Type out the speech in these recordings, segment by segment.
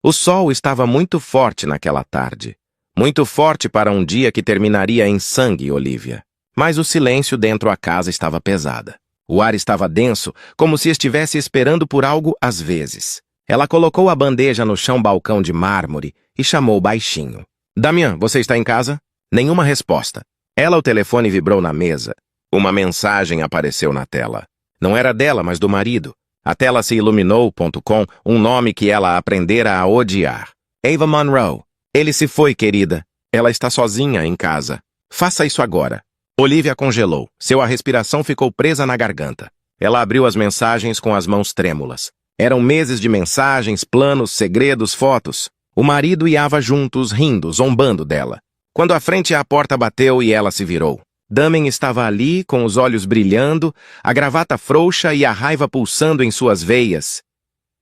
O sol estava muito forte naquela tarde. Muito forte para um dia que terminaria em sangue, Olivia. Mas o silêncio dentro da casa estava pesada. O ar estava denso, como se estivesse esperando por algo às vezes. Ela colocou a bandeja no chão balcão de mármore e chamou baixinho. Damian, você está em casa? Nenhuma resposta. O telefone vibrou na mesa. Uma mensagem apareceu na tela. Não era dela, mas do marido. A tela se iluminou, com um nome que ela aprendera a odiar. Ava Monroe. Ele se foi, querida. Ela está sozinha em casa. Faça isso agora. Olivia congelou. Sua respiração ficou presa na garganta. Ela abriu as mensagens com as mãos trêmulas. Eram meses de mensagens, planos, segredos, fotos. O marido e Ava juntos, rindo, zombando dela. Quando a frente à porta bateu e ela se virou. Damien estava ali, com os olhos brilhando, a gravata frouxa e a raiva pulsando em suas veias.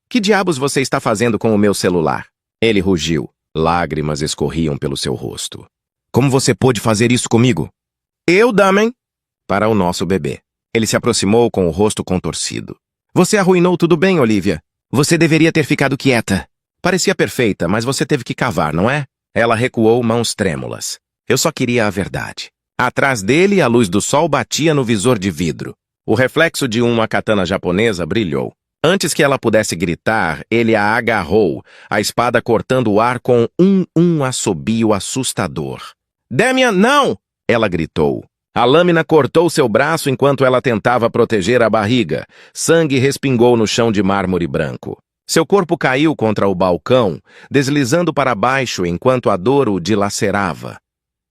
Que diabos você está fazendo com o meu celular? Ele rugiu. Lágrimas escorriam pelo seu rosto. Como você pôde fazer isso comigo? Eu, Damien? Para o nosso bebê. Ele se aproximou com o rosto contorcido. Você arruinou tudo bem, Olivia. Você deveria ter ficado quieta. Parecia perfeita, mas você teve que cavar, não é? Ela recuou, mãos trêmulas. Eu só queria a verdade. Atrás dele, a luz do sol batia no visor de vidro. O reflexo de uma katana japonesa brilhou. Antes que ela pudesse gritar, ele a agarrou, a espada cortando o ar com um assobio assustador. Damian, não! Ela gritou. A lâmina cortou seu braço enquanto ela tentava proteger a barriga. Sangue respingou no chão de mármore branco. Seu corpo caiu contra o balcão, deslizando para baixo enquanto a dor o dilacerava.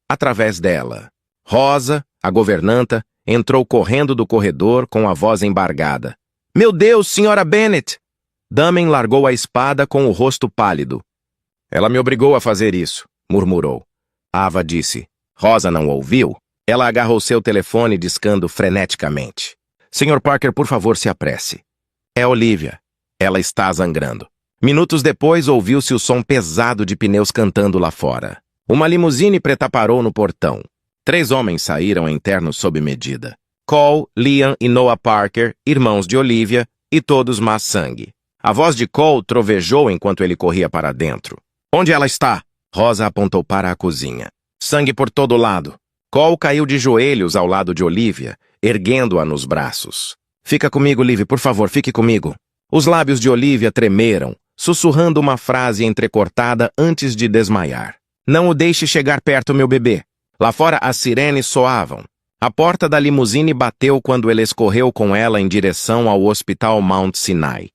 Através dela, Rosa, a governanta, entrou correndo do corredor com a voz embargada. Meu Deus, senhora Bennet! Damien largou a espada com o rosto pálido. Ela me obrigou a fazer isso, murmurou. Ava disse. Rosa não ouviu? Ela agarrou seu telefone discando freneticamente. Sr. Parker, por favor, se apresse. É Olivia. Ela está sangrando. Minutos depois, ouviu-se o som pesado de pneus cantando lá fora. Uma limusine preta parou no portão. 3 homens saíram em ternos sob medida. Cole, Liam e Noah Parker, irmãos de Olivia, e todos má sangue. A voz de Cole trovejou enquanto ele corria para dentro. Onde ela está? Rosa apontou para a cozinha. Sangue por todo lado. Cole caiu de joelhos ao lado de Olivia, erguendo-a nos braços. Fica comigo, Liv, por favor, fique comigo. Os lábios de Olivia tremeram, sussurrando uma frase entrecortada antes de desmaiar. Não o deixe chegar perto, meu bebê. Lá fora as sirenes soavam. A porta da limusine bateu quando ele escorreu com ela em direção ao Hospital Mount Sinai.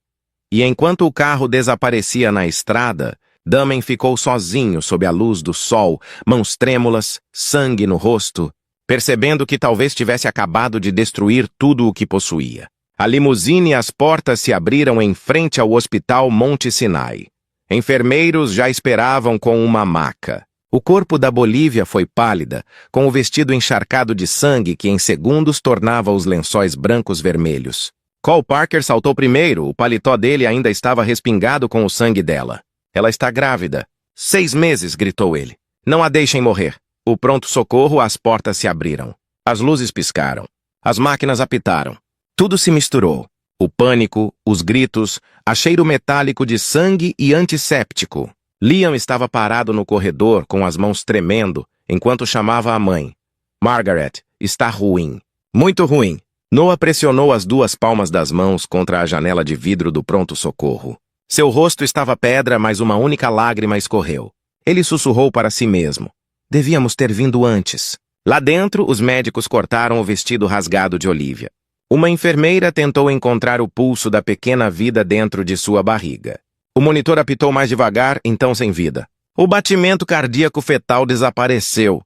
E enquanto o carro desaparecia na estrada, Damien ficou sozinho sob a luz do sol, mãos trêmulas, sangue no rosto, percebendo que talvez tivesse acabado de destruir tudo o que possuía. A limusine e as portas se abriram em frente ao Hospital Monte Sinai. Enfermeiros já esperavam com uma maca. O corpo da Bolívia foi pálida, com o vestido encharcado de sangue que em segundos tornava os lençóis brancos vermelhos. Cole Parker saltou primeiro, o paletó dele ainda estava respingado com o sangue dela. Ela está grávida. 6 meses, gritou ele. Não a deixem morrer. O pronto-socorro, as portas se abriram. As luzes piscaram. As máquinas apitaram. Tudo se misturou. O pânico, os gritos, a cheiro metálico de sangue e antisséptico. Liam estava parado no corredor com as mãos tremendo enquanto chamava a mãe. Margaret, está ruim. Muito ruim. Noah pressionou as 2 palmas das mãos contra a janela de vidro do pronto-socorro. Seu rosto estava pedra, mas uma única lágrima escorreu. Ele sussurrou para si mesmo. Devíamos ter vindo antes. Lá dentro, os médicos cortaram o vestido rasgado de Olivia. Uma enfermeira tentou encontrar o pulso da pequena vida dentro de sua barriga. O monitor apitou mais devagar, então sem vida. O batimento cardíaco fetal desapareceu,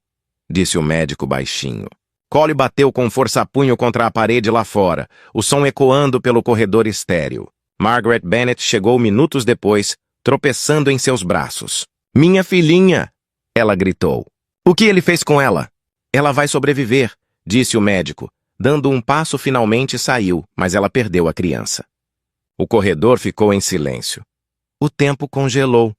disse o médico baixinho. Cole bateu com força-punho contra a parede lá fora, o som ecoando pelo corredor estéril. Margaret Bennet chegou minutos depois, tropeçando em seus braços. Minha filhinha! Ela gritou. O que ele fez com ela? Ela vai sobreviver, disse o médico. Dando um passo, finalmente saiu, mas ela perdeu a criança. O corredor ficou em silêncio. O tempo congelou.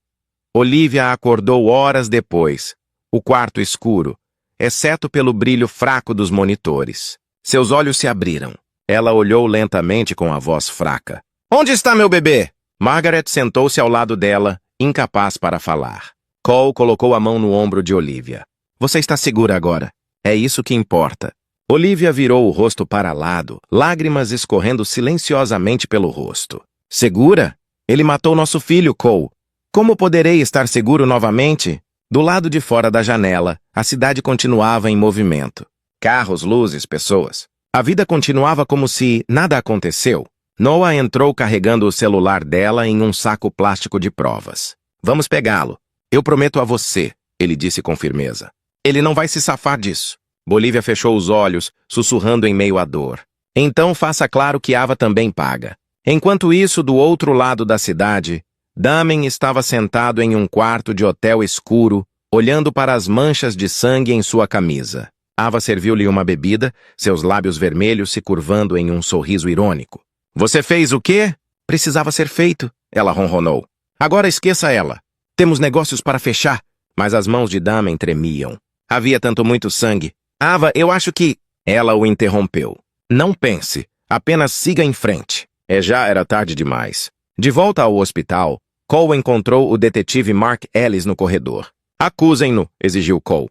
Olivia acordou horas depois. O quarto escuro, exceto pelo brilho fraco dos monitores. Seus olhos se abriram. Ela olhou lentamente com a voz fraca. Onde está meu bebê? Margaret sentou-se ao lado dela incapaz para falar. Cole colocou a mão no ombro de Olivia. Você está segura agora. É isso que importa. Olivia virou o rosto para lado, lágrimas escorrendo silenciosamente pelo rosto. Segura? Ele matou nosso filho, Cole. Como poderei estar seguro novamente? Do lado de fora da janela, a cidade continuava em movimento. Carros, luzes, pessoas. A vida continuava como se nada aconteceu. Noah entrou carregando o celular dela em um saco plástico de provas. Vamos pegá-lo. Eu prometo a você, ele disse com firmeza. Ele não vai se safar disso. Bolívia fechou os olhos, sussurrando em meio à dor. Então faça claro que Ava também paga. Enquanto isso, do outro lado da cidade, Damien estava sentado em um quarto de hotel escuro, olhando para as manchas de sangue em sua camisa. Ava serviu-lhe uma bebida, seus lábios vermelhos se curvando em um sorriso irônico. Você fez o quê? Precisava ser feito, ela ronronou. Agora esqueça ela. Temos negócios para fechar. Mas as mãos de Damien tremiam. Havia muito sangue. Ava, eu acho que... Ela o interrompeu. Não pense. Apenas siga em frente. Já era tarde demais. De volta ao hospital, Cole encontrou o detetive Mark Ellis no corredor. Acusem-no, exigiu Cole.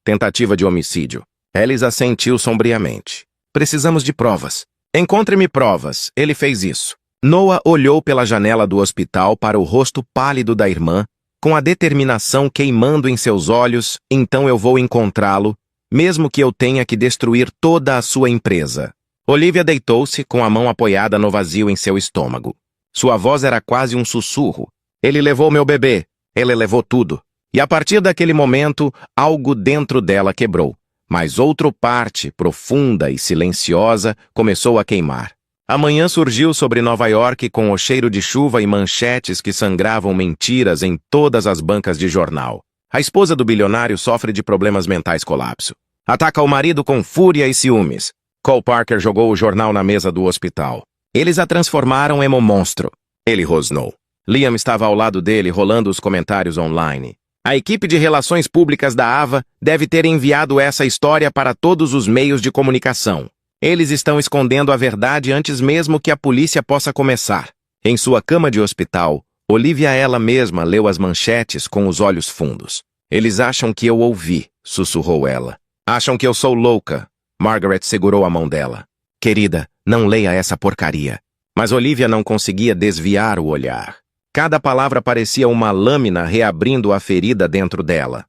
Tentativa de homicídio. Ellis assentiu sombriamente. Precisamos de provas. Encontre-me provas. Ele fez isso. Noah olhou pela janela do hospital para o rosto pálido da irmã, com a determinação queimando em seus olhos. Então eu vou encontrá-lo, mesmo que eu tenha que destruir toda a sua empresa. Olivia deitou-se com a mão apoiada no vazio em seu estômago. Sua voz era quase um sussurro. Ele levou meu bebê. Ele levou tudo. E a partir daquele momento, algo dentro dela quebrou. Mas outra parte, profunda e silenciosa, começou a queimar. A manhã surgiu sobre Nova York com o cheiro de chuva e manchetes que sangravam mentiras em todas as bancas de jornal. A esposa do bilionário sofre de problemas mentais colapso. Ataca o marido com fúria e ciúmes. Cole Parker jogou o jornal na mesa do hospital. Eles a transformaram em um monstro. Ele rosnou. Liam estava ao lado dele, rolando os comentários online. A equipe de relações públicas da Ava deve ter enviado essa história para todos os meios de comunicação. Eles estão escondendo a verdade antes mesmo que a polícia possa começar. Em sua cama de hospital, Olivia ela mesma leu as manchetes com os olhos fundos. Eles acham que eu ouvi, sussurrou ela. Acham que eu sou louca. Margaret segurou a mão dela. Querida, não leia essa porcaria. Mas Olivia não conseguia desviar o olhar. Cada palavra parecia uma lâmina reabrindo a ferida dentro dela.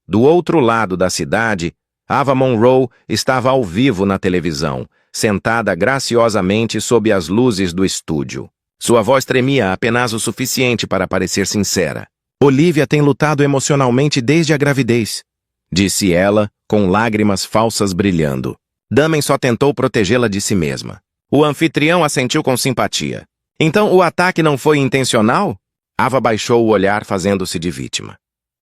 Do outro lado da cidade, Ava Monroe estava ao vivo na televisão, sentada graciosamente sob as luzes do estúdio. Sua voz tremia apenas o suficiente para parecer sincera. Olivia tem lutado emocionalmente desde a gravidez, disse ela, com lágrimas falsas brilhando. Damien só tentou protegê-la de si mesma. O anfitrião assentiu com simpatia. Então o ataque não foi intencional? Ava baixou o olhar fazendo-se de vítima.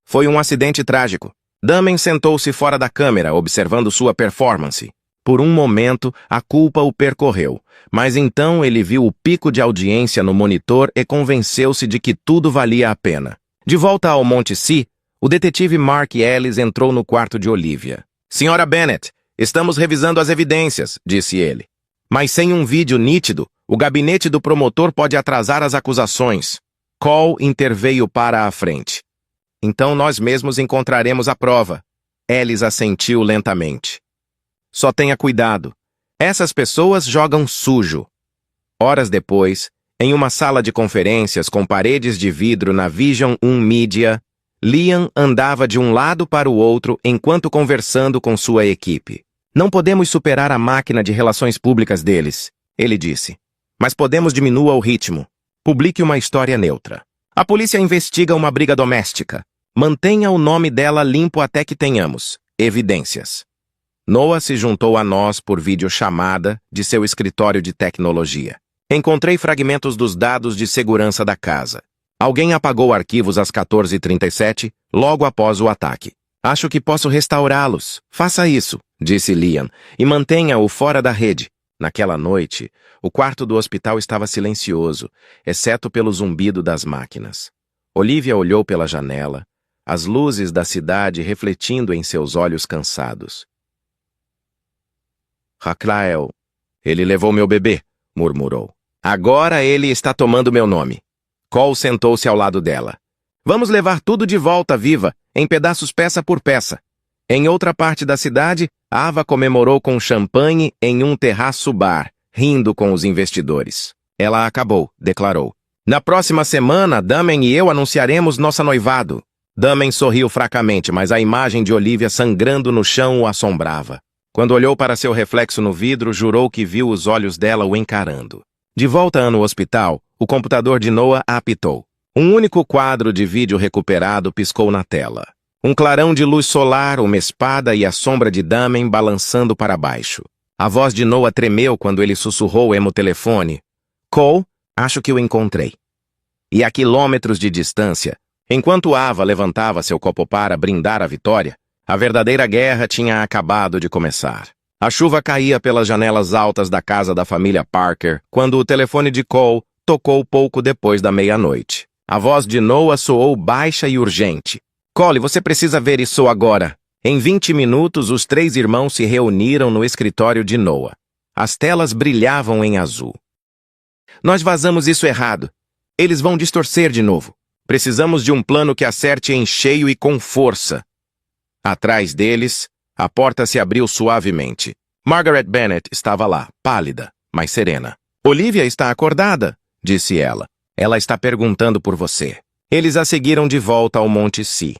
Foi um acidente trágico. Damien sentou-se fora da câmera, observando sua performance. Por um momento, a culpa o percorreu, mas então ele viu o pico de audiência no monitor e convenceu-se de que tudo valia a pena. De volta ao Monte Si, o detetive Mark Ellis entrou no quarto de Olivia. Senhora Bennett, estamos revisando as evidências, disse ele. Mas sem um vídeo nítido, o gabinete do promotor pode atrasar as acusações. Cole interveio para a frente. Então nós mesmos encontraremos a prova. Ellis assentiu lentamente. Só tenha cuidado. Essas pessoas jogam sujo. Horas depois, em uma sala de conferências com paredes de vidro na Vision 1 Media, Liam andava de um lado para o outro enquanto conversando com sua equipe. Não podemos superar a máquina de relações públicas deles, ele disse. Mas podemos diminuir o ritmo. Publique uma história neutra. A polícia investiga uma briga doméstica. Mantenha o nome dela limpo até que tenhamos evidências. Noah se juntou a nós por videochamada de seu escritório de tecnologia. Encontrei fragmentos dos dados de segurança da casa. Alguém apagou arquivos às 14h37, logo após o ataque. Acho que posso restaurá-los. Faça isso, disse Liam, e mantenha-o fora da rede. Naquela noite, o quarto do hospital estava silencioso, exceto pelo zumbido das máquinas. Olivia olhou pela janela, as luzes da cidade refletindo em seus olhos cansados. Raquel, ele levou meu bebê, murmurou. Agora ele está tomando meu nome. Cole sentou-se ao lado dela. Vamos levar tudo de volta viva, em pedaços peça por peça. Em outra parte da cidade, Ava comemorou com champanhe em um terraço-bar, rindo com os investidores. Ela acabou, declarou. Na próxima semana, Damen e eu anunciaremos nosso noivado. Damen sorriu fracamente, mas a imagem de Olivia sangrando no chão o assombrava. Quando olhou para seu reflexo no vidro, jurou que viu os olhos dela o encarando. De volta no hospital, o computador de Noah apitou. Um único quadro de vídeo recuperado piscou na tela. Um clarão de luz solar, uma espada e a sombra de Damen balançando para baixo. A voz de Noah tremeu quando ele sussurrou em telefone. Cole, acho que o encontrei. E a quilômetros de distância, enquanto Ava levantava seu copo para brindar a vitória, a verdadeira guerra tinha acabado de começar. A chuva caía pelas janelas altas da casa da família Parker quando o telefone de Cole tocou pouco depois da meia-noite. A voz de Noah soou baixa e urgente. Cole, você precisa ver isso agora. Em 20 minutos, os 3 irmãos se reuniram no escritório de Noah. As telas brilhavam em azul. Nós vazamos isso errado. Eles vão distorcer de novo. Precisamos de um plano que acerte em cheio e com força. Atrás deles, a porta se abriu suavemente. Margaret Bennett estava lá, pálida, mas serena. Olivia está acordada, disse ela. Ela está perguntando por você. Eles a seguiram de volta ao Monte Si.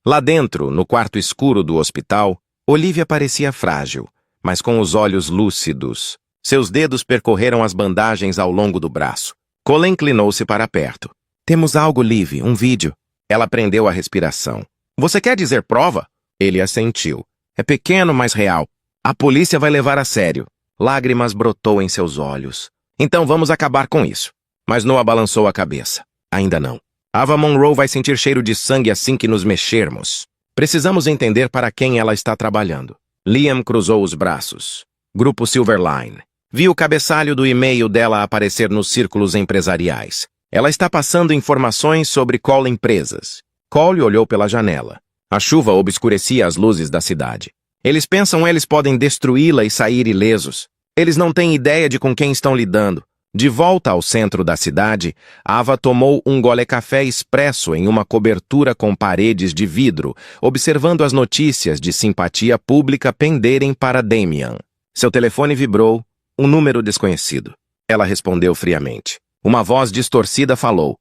Lá dentro, no quarto escuro do hospital, Olivia parecia frágil, mas com os olhos lúcidos. Seus dedos percorreram as bandagens ao longo do braço. Cole inclinou-se para perto. Temos algo, Liv, um vídeo. Ela prendeu a respiração. Você quer dizer prova? Ele assentiu. É pequeno, mas real. A polícia vai levar a sério. Lágrimas brotou em seus olhos. Então vamos acabar com isso. Mas Noah balançou a cabeça. Ainda não. Ava Monroe vai sentir cheiro de sangue assim que nos mexermos. Precisamos entender para quem ela está trabalhando. Liam cruzou os braços. Grupo Silverline. Vi o cabeçalho do e-mail dela aparecer nos círculos empresariais. Ela está passando informações sobre Cole Empresas. Cole olhou pela janela. A chuva obscurecia as luzes da cidade. Eles pensam eles podem destruí-la e sair ilesos. Eles não têm ideia de com quem estão lidando. De volta ao centro da cidade, Ava tomou um gole-café expresso em uma cobertura com paredes de vidro, observando as notícias de simpatia pública penderem para Damian. Seu telefone vibrou, um número desconhecido. Ela respondeu friamente. Uma voz distorcida falou.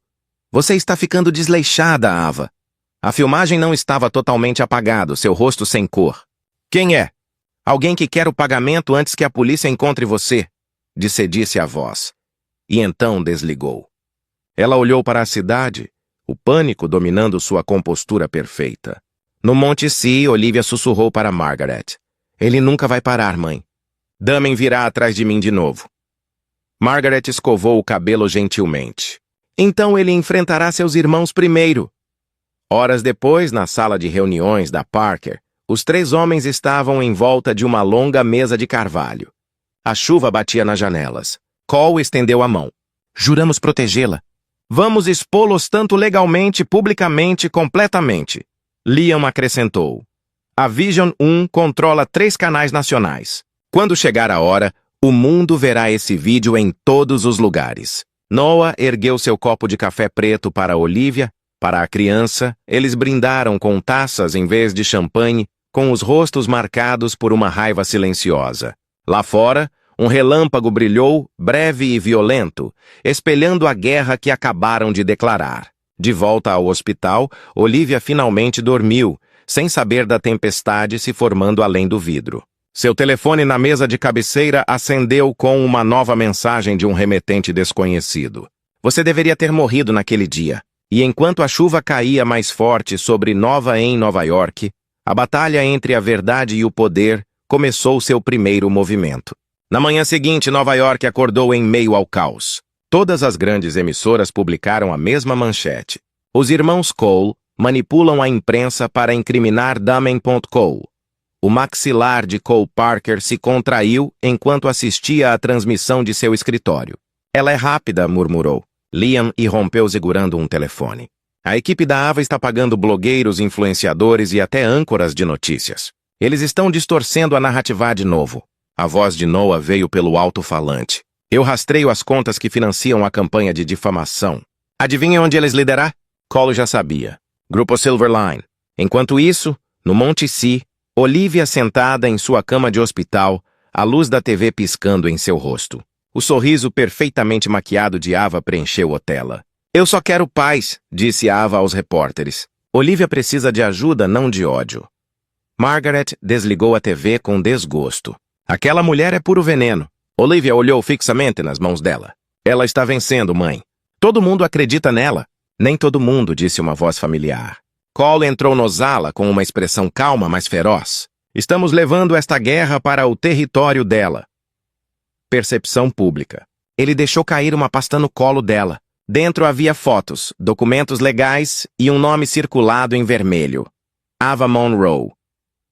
Você está ficando desleixada, Ava. A filmagem não estava totalmente apagado, seu rosto sem cor. Quem é? Alguém que quer o pagamento antes que a polícia encontre você, disse a voz. E então desligou. Ela olhou para a cidade, o pânico dominando sua compostura perfeita. No Monte Si, Olivia sussurrou para Margaret. Ele nunca vai parar, mãe. Damen virá atrás de mim de novo. Margaret escovou o cabelo gentilmente. Então ele enfrentará seus irmãos primeiro. Horas depois, na sala de reuniões da Parker, os 3 homens estavam em volta de uma longa mesa de carvalho. A chuva batia nas janelas. Cole estendeu a mão. Juramos protegê-la. Vamos expô-los tanto legalmente, publicamente, completamente. Liam acrescentou. A Vision 1 controla 3 canais nacionais. Quando chegar a hora, o mundo verá esse vídeo em todos os lugares. Noah ergueu seu copo de café preto para Olivia. Para a criança, eles brindaram com taças em vez de champanhe, com os rostos marcados por uma raiva silenciosa. Lá fora, um relâmpago brilhou, breve e violento, espelhando a guerra que acabaram de declarar. De volta ao hospital, Olivia finalmente dormiu, sem saber da tempestade se formando além do vidro. Seu telefone na mesa de cabeceira acendeu com uma nova mensagem de um remetente desconhecido. Você deveria ter morrido naquele dia. E enquanto a chuva caía mais forte sobre Nova York, a batalha entre a verdade e o poder começou seu primeiro movimento. Na manhã seguinte, Nova York acordou em meio ao caos. Todas as grandes emissoras publicaram a mesma manchete. Os irmãos Cole manipulam a imprensa para incriminar Damen.co. O maxilar de Cole Parker se contraiu enquanto assistia à transmissão de seu escritório. Ela é rápida, murmurou. Liam irrompeu segurando um telefone. A equipe da Ava está pagando blogueiros, influenciadores e até âncoras de notícias. Eles estão distorcendo a narrativa de novo. A voz de Noah veio pelo alto-falante. Eu rastreio as contas que financiam a campanha de difamação. Adivinha onde eles liderar? Cole já sabia. Grupo Silverline. Enquanto isso, no Monte Si, Olivia sentada em sua cama de hospital, a luz da TV piscando em seu rosto. O sorriso perfeitamente maquiado de Ava preencheu a tela. Eu só quero paz, disse Ava aos repórteres. Olivia precisa de ajuda, não de ódio. Margaret desligou a TV com desgosto. Aquela mulher é puro veneno. Olivia olhou fixamente nas mãos dela. Ela está vencendo, mãe. Todo mundo acredita nela. Nem todo mundo, disse uma voz familiar. Cole entrou no sala com uma expressão calma, mas feroz. Estamos levando esta guerra para o território dela. Percepção pública. Ele deixou cair uma pasta no colo dela. Dentro havia fotos, documentos legais e um nome circulado em vermelho. Ava Monroe.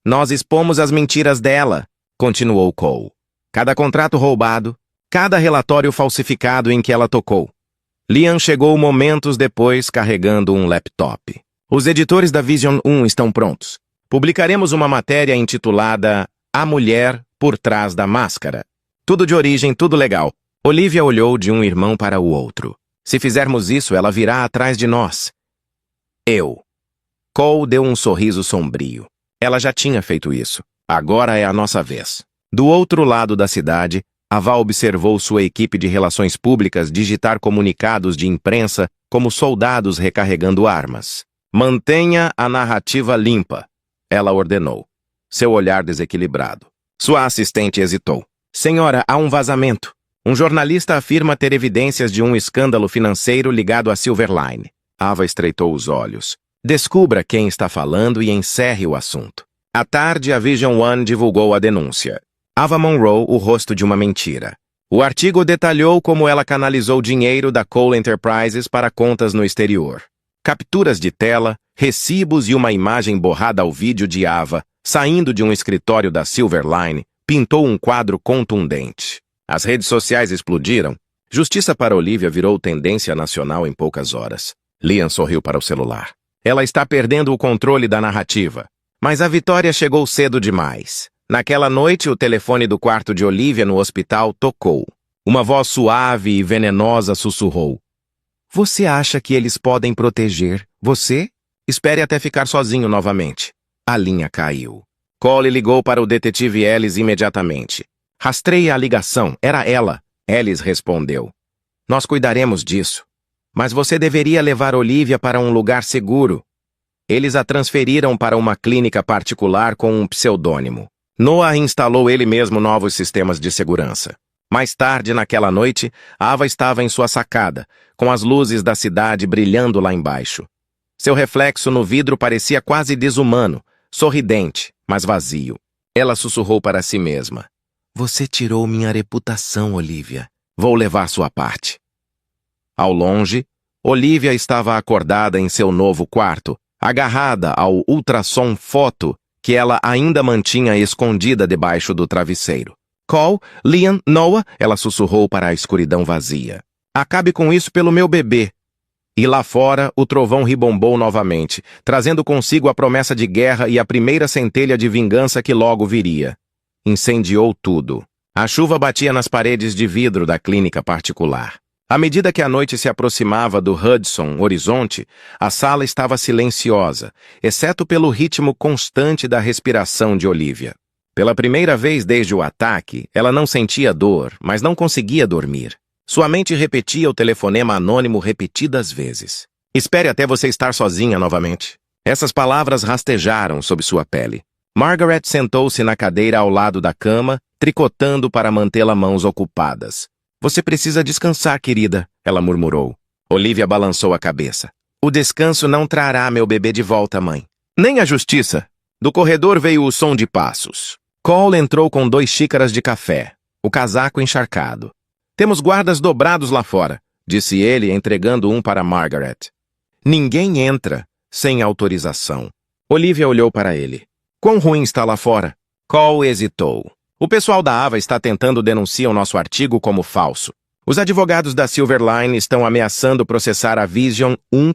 Nós expomos as mentiras dela, continuou Cole. Cada contrato roubado, cada relatório falsificado em que ela tocou. Liam chegou momentos depois carregando um laptop. Os editores da Vision 1 estão prontos. Publicaremos uma matéria intitulada A Mulher por Trás da Máscara. Tudo de origem, tudo legal. Olivia olhou de um irmão para o outro. Se fizermos isso, ela virá atrás de nós. Eu. Cole deu um sorriso sombrio. Ela já tinha feito isso. Agora é a nossa vez. Do outro lado da cidade, Ava observou sua equipe de relações públicas digitar comunicados de imprensa como soldados recarregando armas. Mantenha a narrativa limpa, ela ordenou. Seu olhar desequilibrado. Sua assistente hesitou. Senhora, há um vazamento. Um jornalista afirma ter evidências de um escândalo financeiro ligado à Silverline. Ava estreitou os olhos. Descubra quem está falando e encerre o assunto. À tarde, a Vision One divulgou a denúncia. Ava Monroe, o rosto de uma mentira. O artigo detalhou como ela canalizou dinheiro da Cole Enterprises para contas no exterior. Capturas de tela, recibos e uma imagem borrada ao vídeo de Ava, saindo de um escritório da Silverline, pintou um quadro contundente. As redes sociais explodiram. Justiça para Olivia virou tendência nacional em poucas horas. Liam sorriu para o celular. Ela está perdendo o controle da narrativa. Mas a vitória chegou cedo demais. Naquela noite, o telefone do quarto de Olivia no hospital tocou. Uma voz suave e venenosa sussurrou. Você acha que eles podem proteger você? Espere até ficar sozinho novamente. A linha caiu. Cole ligou para o detetive Ellis imediatamente. Rastreie a ligação. Era ela. Ellis respondeu. Nós cuidaremos disso. Mas você deveria levar Olivia para um lugar seguro. Eles a transferiram para uma clínica particular com um pseudônimo. Noah instalou ele mesmo novos sistemas de segurança. Mais tarde, naquela noite, Ava estava em sua sacada, com as luzes da cidade brilhando lá embaixo. Seu reflexo no vidro parecia quase desumano, sorridente, mas vazio. Ela sussurrou para si mesma. Você tirou minha reputação, Olivia. Vou levar sua parte. Ao longe, Olivia estava acordada em seu novo quarto, agarrada ao ultrassom foto que ela ainda mantinha escondida debaixo do travesseiro. Cole, Liam, Noah, ela sussurrou para a escuridão vazia. Acabe com isso pelo meu bebê. E lá fora, o trovão ribombou novamente, trazendo consigo a promessa de guerra e a primeira centelha de vingança que logo viria. Incendiou tudo. A chuva batia nas paredes de vidro da clínica particular. À medida que a noite se aproximava do Hudson Horizonte, a sala estava silenciosa, exceto pelo ritmo constante da respiração de Olivia. Pela primeira vez desde o ataque, ela não sentia dor, mas não conseguia dormir. Sua mente repetia o telefonema anônimo repetidas vezes. Espere até você estar sozinha novamente. Essas palavras rastejaram sob sua pele. Margaret sentou-se na cadeira ao lado da cama, tricotando para mantê-la mãos ocupadas. Você precisa descansar, querida, ela murmurou. Olivia balançou a cabeça. O descanso não trará meu bebê de volta, mãe. Nem a justiça. Do corredor veio o som de passos. Cole entrou com 2 xícaras de café, o casaco encharcado. Temos guardas dobrados lá fora, disse ele, entregando um para Margaret. Ninguém entra sem autorização. Olivia olhou para ele. Quão ruim está lá fora? Cole hesitou. O pessoal da Ava está tentando denunciar o nosso artigo como falso. Os advogados da Silverline estão ameaçando processar a Vision 1.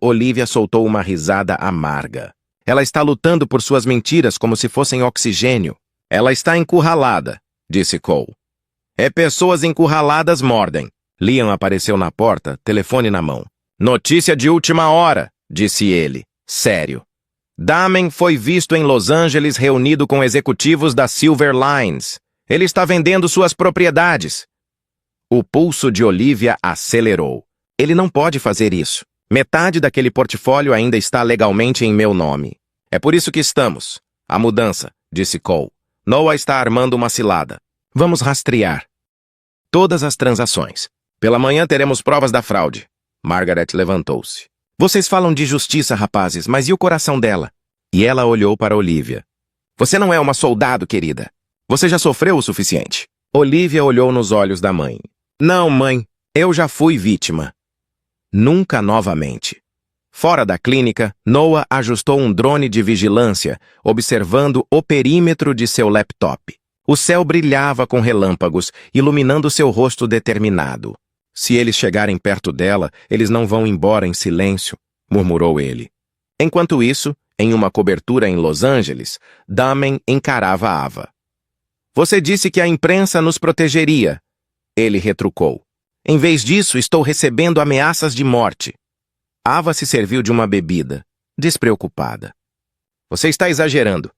Olivia soltou uma risada amarga. Ela está lutando por suas mentiras como se fossem oxigênio. Ela está encurralada, disse Cole. É pessoas encurraladas mordem. Liam apareceu na porta, telefone na mão. Notícia de última hora, disse ele, sério. Damen foi visto em Los Angeles reunido com executivos da Silver Lines. Ele está vendendo suas propriedades. O pulso de Olivia acelerou. Ele não pode fazer isso. Metade daquele portfólio ainda está legalmente em meu nome. É por isso que estamos. A mudança, disse Cole. Noah está armando uma cilada. Vamos rastrear todas as transações. Pela manhã teremos provas da fraude. Margaret levantou-se. Vocês falam de justiça, rapazes, mas e o coração dela? E ela olhou para Olivia. Você não é uma soldado, querida. Você já sofreu o suficiente. Olivia olhou nos olhos da mãe. Não, mãe. Eu já fui vítima. Nunca novamente. Fora da clínica, Noah ajustou um drone de vigilância, observando o perímetro de seu laptop. O céu brilhava com relâmpagos, iluminando seu rosto determinado. Se eles chegarem perto dela, eles não vão embora em silêncio, murmurou ele. Enquanto isso, em uma cobertura em Los Angeles, Damen encarava Ava. Você disse que a imprensa nos protegeria. Ele retrucou. Em vez disso, estou recebendo ameaças de morte. Ava se serviu de uma bebida, despreocupada. Você está exagerando.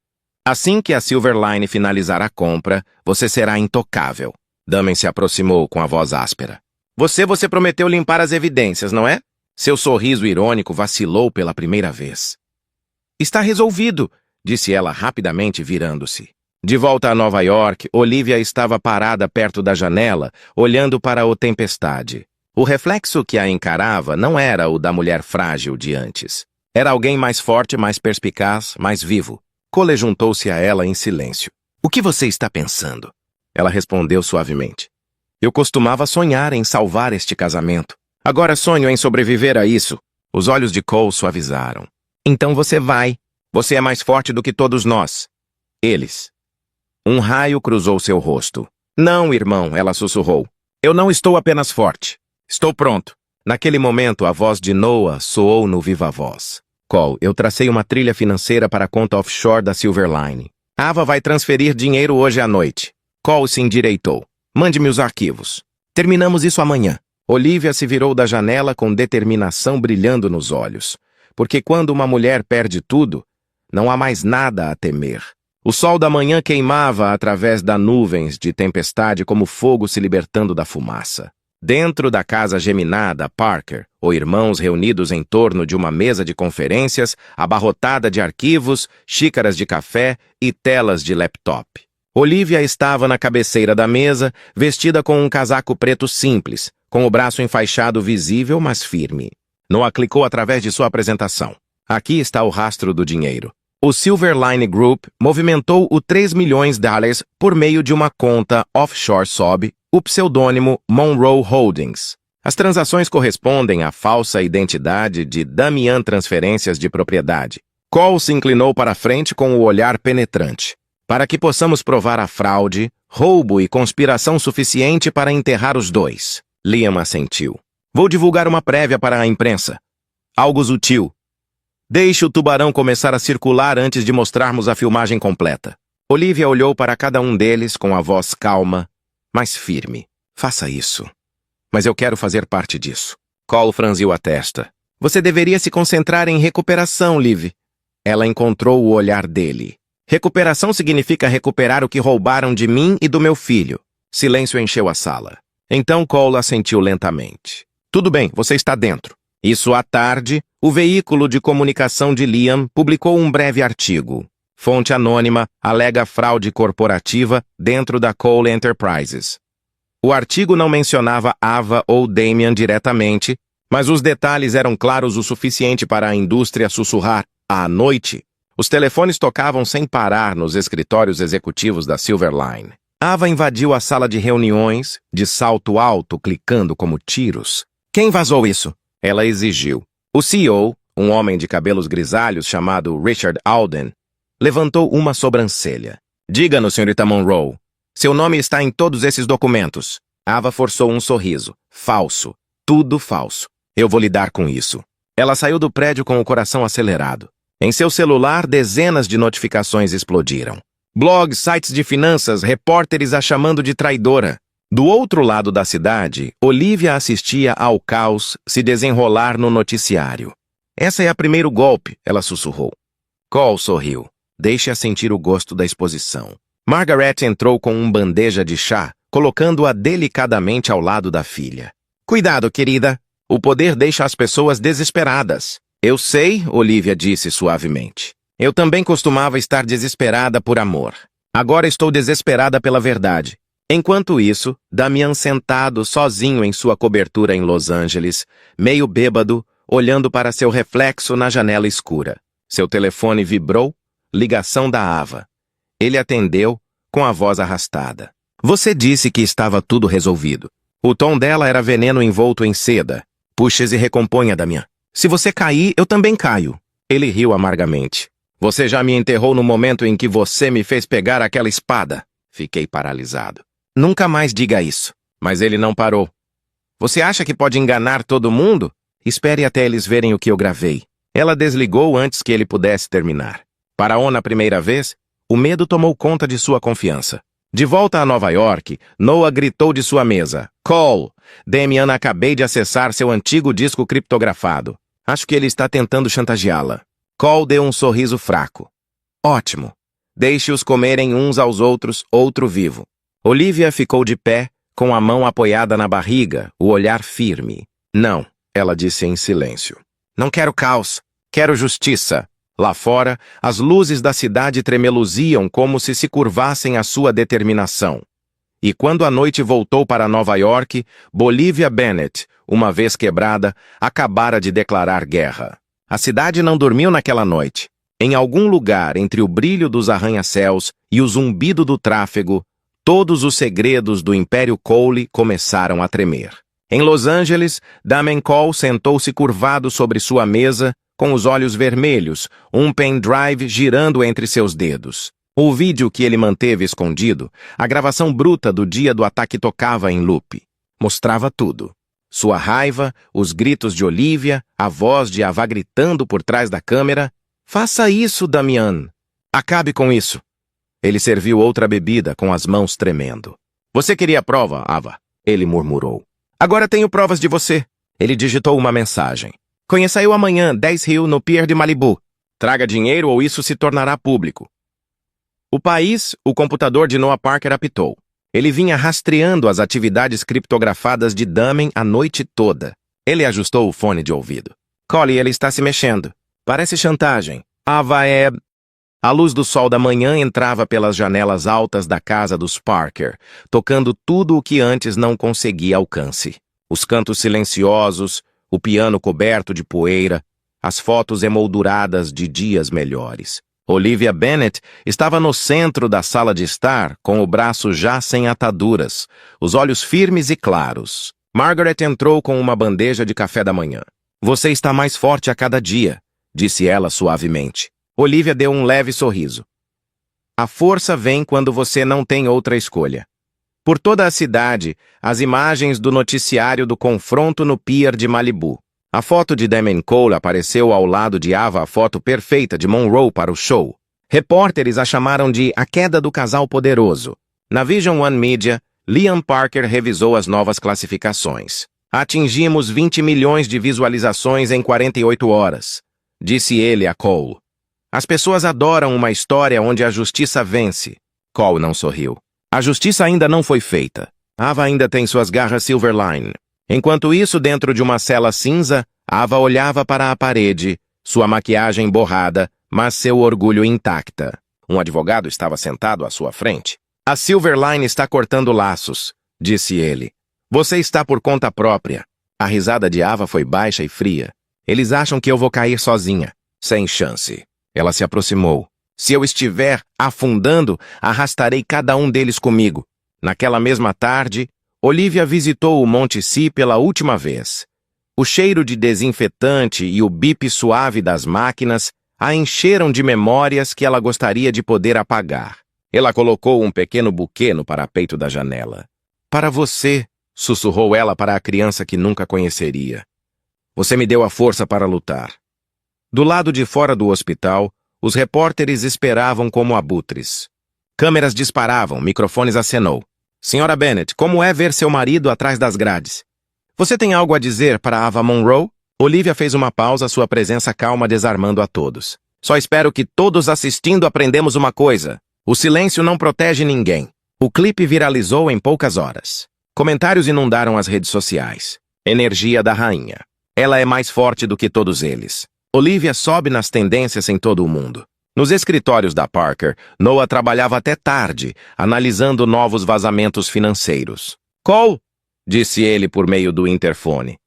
Assim que a Silver Line finalizar a compra, você será intocável. Damen se aproximou com a voz áspera. Você prometeu limpar as evidências, não é? Seu sorriso irônico vacilou pela primeira vez. Está resolvido, disse ela rapidamente virando-se. De volta a Nova York, Olivia estava parada perto da janela, olhando para a tempestade. O reflexo que a encarava não era o da mulher frágil de antes. Era alguém mais forte, mais perspicaz, mais vivo. Cole juntou-se a ela em silêncio. O que você está pensando? Ela respondeu suavemente. Eu costumava sonhar em salvar este casamento. Agora sonho em sobreviver a isso. Os olhos de Cole suavizaram. Então você vai. Você é mais forte do que todos nós. Eles. Um raio cruzou seu rosto. Não, irmão, ela sussurrou. Eu não estou apenas forte. Estou pronto. Naquele momento, a voz de Noah soou no viva-voz. Cole, eu tracei uma trilha financeira para a conta offshore da Silver Line. Ava vai transferir dinheiro hoje à noite. Cole se endireitou. Mande-me os arquivos. Terminamos isso amanhã. Olivia se virou da janela com determinação brilhando nos olhos. Porque quando uma mulher perde tudo, não há mais nada a temer. O sol da manhã queimava através das nuvens de tempestade como fogo se libertando da fumaça. Dentro da casa geminada, Parker, ou irmãos reunidos em torno de uma mesa de conferências, abarrotada de arquivos, xícaras de café e telas de laptop. Olivia estava na cabeceira da mesa, vestida com um casaco preto simples, com o braço enfaixado visível, mas firme. Noah clicou através de sua apresentação. Aqui está o rastro do dinheiro. O Silver Line Group movimentou o 3 milhões de dólares por meio de uma conta offshore sob o pseudônimo Monroe Holdings. As transações correspondem à falsa identidade de Damian Transferências de Propriedade. Cole se inclinou para a frente com o olhar penetrante. Para que possamos provar a fraude, roubo e conspiração suficiente para enterrar os dois. Liam assentiu. Vou divulgar uma prévia para a imprensa. Algo sutil. Deixe o tubarão começar a circular antes de mostrarmos a filmagem completa. Olivia olhou para cada um deles com a voz calma, mas firme. Faça isso. Mas eu quero fazer parte disso. Cole franziu a testa. Você deveria se concentrar em recuperação, Liv. Ela encontrou o olhar dele. Recuperação significa recuperar o que roubaram de mim e do meu filho. Silêncio encheu a sala. Então Cole assentiu lentamente. Tudo bem, você está dentro. Isso à tarde, o veículo de comunicação de Liam publicou um breve artigo. Fonte anônima alega fraude corporativa dentro da Cole Enterprises. O artigo não mencionava Ava ou Damian diretamente, mas os detalhes eram claros o suficiente para a indústria sussurrar. À noite, os telefones tocavam sem parar nos escritórios executivos da Silver Line. Ava invadiu a sala de reuniões, de salto alto, clicando como tiros. Quem vazou isso? Ela exigiu. O CEO, um homem de cabelos grisalhos chamado Richard Alden, levantou uma sobrancelha. Diga-nos, senhorita Monroe. Seu nome está em todos esses documentos. Ava forçou um sorriso. Falso. Tudo falso. Eu vou lidar com isso. Ela saiu do prédio com o coração acelerado. Em seu celular, dezenas de notificações explodiram. Blogs, sites de finanças, repórteres a chamando de traidora. Do outro lado da cidade, Olivia assistia ao caos se desenrolar no noticiário. Essa é a primeiro golpe, ela sussurrou. Cole sorriu. Deixe-a sentir o gosto da exposição. Margaret entrou com uma bandeja de chá, colocando-a delicadamente ao lado da filha. Cuidado, querida. O poder deixa as pessoas desesperadas. Eu sei, Olivia disse suavemente. Eu também costumava estar desesperada por amor. Agora estou desesperada pela verdade. Enquanto isso, Damian sentado sozinho em sua cobertura em Los Angeles, meio bêbado, olhando para seu reflexo na janela escura. Seu telefone vibrou, ligação da Ava. Ele atendeu, com a voz arrastada. Você disse que estava tudo resolvido. O tom dela era veneno envolto em seda. Puxe-se e recomponha, Damian. Se você cair, eu também caio. Ele riu amargamente. Você já me enterrou no momento em que você me fez pegar aquela espada. Fiquei paralisado. Nunca mais diga isso. Mas ele não parou. Você acha que pode enganar todo mundo? Espere até eles verem o que eu gravei. Ela desligou antes que ele pudesse terminar. Para a primeira vez, o medo tomou conta de sua confiança. De volta a Nova York, Noah gritou de sua mesa. Cole, Damian, acabei de acessar seu antigo disco criptografado. Acho que ele está tentando chantageá-la. Cole deu um sorriso fraco. Ótimo. Deixe-os comerem uns aos outros, outro vivo. Olivia ficou de pé, com a mão apoiada na barriga, o olhar firme. Não, ela disse em silêncio. Não quero caos, quero justiça. Lá fora, as luzes da cidade tremeluziam como se curvassem à sua determinação. E quando a noite voltou para Nova York, Bolivia Bennett, uma vez quebrada, acabara de declarar guerra. A cidade não dormiu naquela noite. Em algum lugar entre o brilho dos arranha-céus e o zumbido do tráfego, todos os segredos do Império Cole começaram a tremer. Em Los Angeles, Damian Cole sentou-se curvado sobre sua mesa, com os olhos vermelhos, um pendrive girando entre seus dedos. O vídeo que ele manteve escondido, a gravação bruta do dia do ataque tocava em loop. Mostrava tudo. Sua raiva, os gritos de Olivia, a voz de Ava gritando por trás da câmera. Faça isso, Damian. Acabe com isso. Ele serviu outra bebida com as mãos tremendo. Você queria prova, Ava? Ele murmurou. Agora tenho provas de você. Ele digitou uma mensagem. Conheça eu amanhã, 10 Hill, no Pier de Malibu. Traga dinheiro ou isso se tornará público. O país, o computador de Noah Parker apitou. Ele vinha rastreando as atividades criptografadas de Damian a noite toda. Ele ajustou o fone de ouvido. Cole, ele está se mexendo. Parece chantagem. Ava é... A luz do sol da manhã entrava pelas janelas altas da casa dos Parker, tocando tudo o que antes não conseguia alcance. Os cantos silenciosos, o piano coberto de poeira, as fotos emolduradas de dias melhores. Olivia Bennett estava no centro da sala de estar, com o braço já sem ataduras, os olhos firmes e claros. Margaret entrou com uma bandeja de café da manhã. Você está mais forte a cada dia, disse ela suavemente. Olivia deu um leve sorriso. A força vem quando você não tem outra escolha. Por toda a cidade, as imagens do noticiário do confronto no Pier de Malibu. A foto de Damian Cole apareceu ao lado de Ava, a foto perfeita de Monroe para o show. Repórteres a chamaram de a queda do casal poderoso. Na Vision One Media, Liam Parker revisou as novas classificações. Atingimos 20 milhões de visualizações em 48 horas, disse ele a Cole. As pessoas adoram uma história onde a justiça vence. Cole não sorriu. A justiça ainda não foi feita. Ava ainda tem suas garras Silverline. Enquanto isso, dentro de uma cela cinza, Ava olhava para a parede, sua maquiagem borrada, mas seu orgulho intacta. Um advogado estava sentado à sua frente. A Silverline está cortando laços, disse ele. Você está por conta própria. A risada de Ava foi baixa e fria. Eles acham que eu vou cair sozinha. Sem chance. Ela se aproximou. Se eu estiver afundando, arrastarei cada um deles comigo. Naquela mesma tarde, Olivia visitou o Monte Si pela última vez. O cheiro de desinfetante e o bip suave das máquinas a encheram de memórias que ela gostaria de poder apagar. Ela colocou um pequeno buquê no parapeito da janela. Para você, sussurrou ela para a criança que nunca conheceria. Você me deu a força para lutar. Do lado de fora do hospital, os repórteres esperavam como abutres. Câmeras disparavam, microfones acenou. Senhora Bennet, como é ver seu marido atrás das grades? Você tem algo a dizer para Ava Monroe? Olivia fez uma pausa, sua presença calma desarmando a todos. Só espero que todos assistindo aprendemos uma coisa. O silêncio não protege ninguém. O clipe viralizou em poucas horas. Comentários inundaram as redes sociais. Energia da rainha. Ela é mais forte do que todos eles. Olivia sobe nas tendências em todo o mundo. Nos escritórios da Parker, Noah trabalhava até tarde, analisando novos vazamentos financeiros. Cole, disse ele por meio do interfone.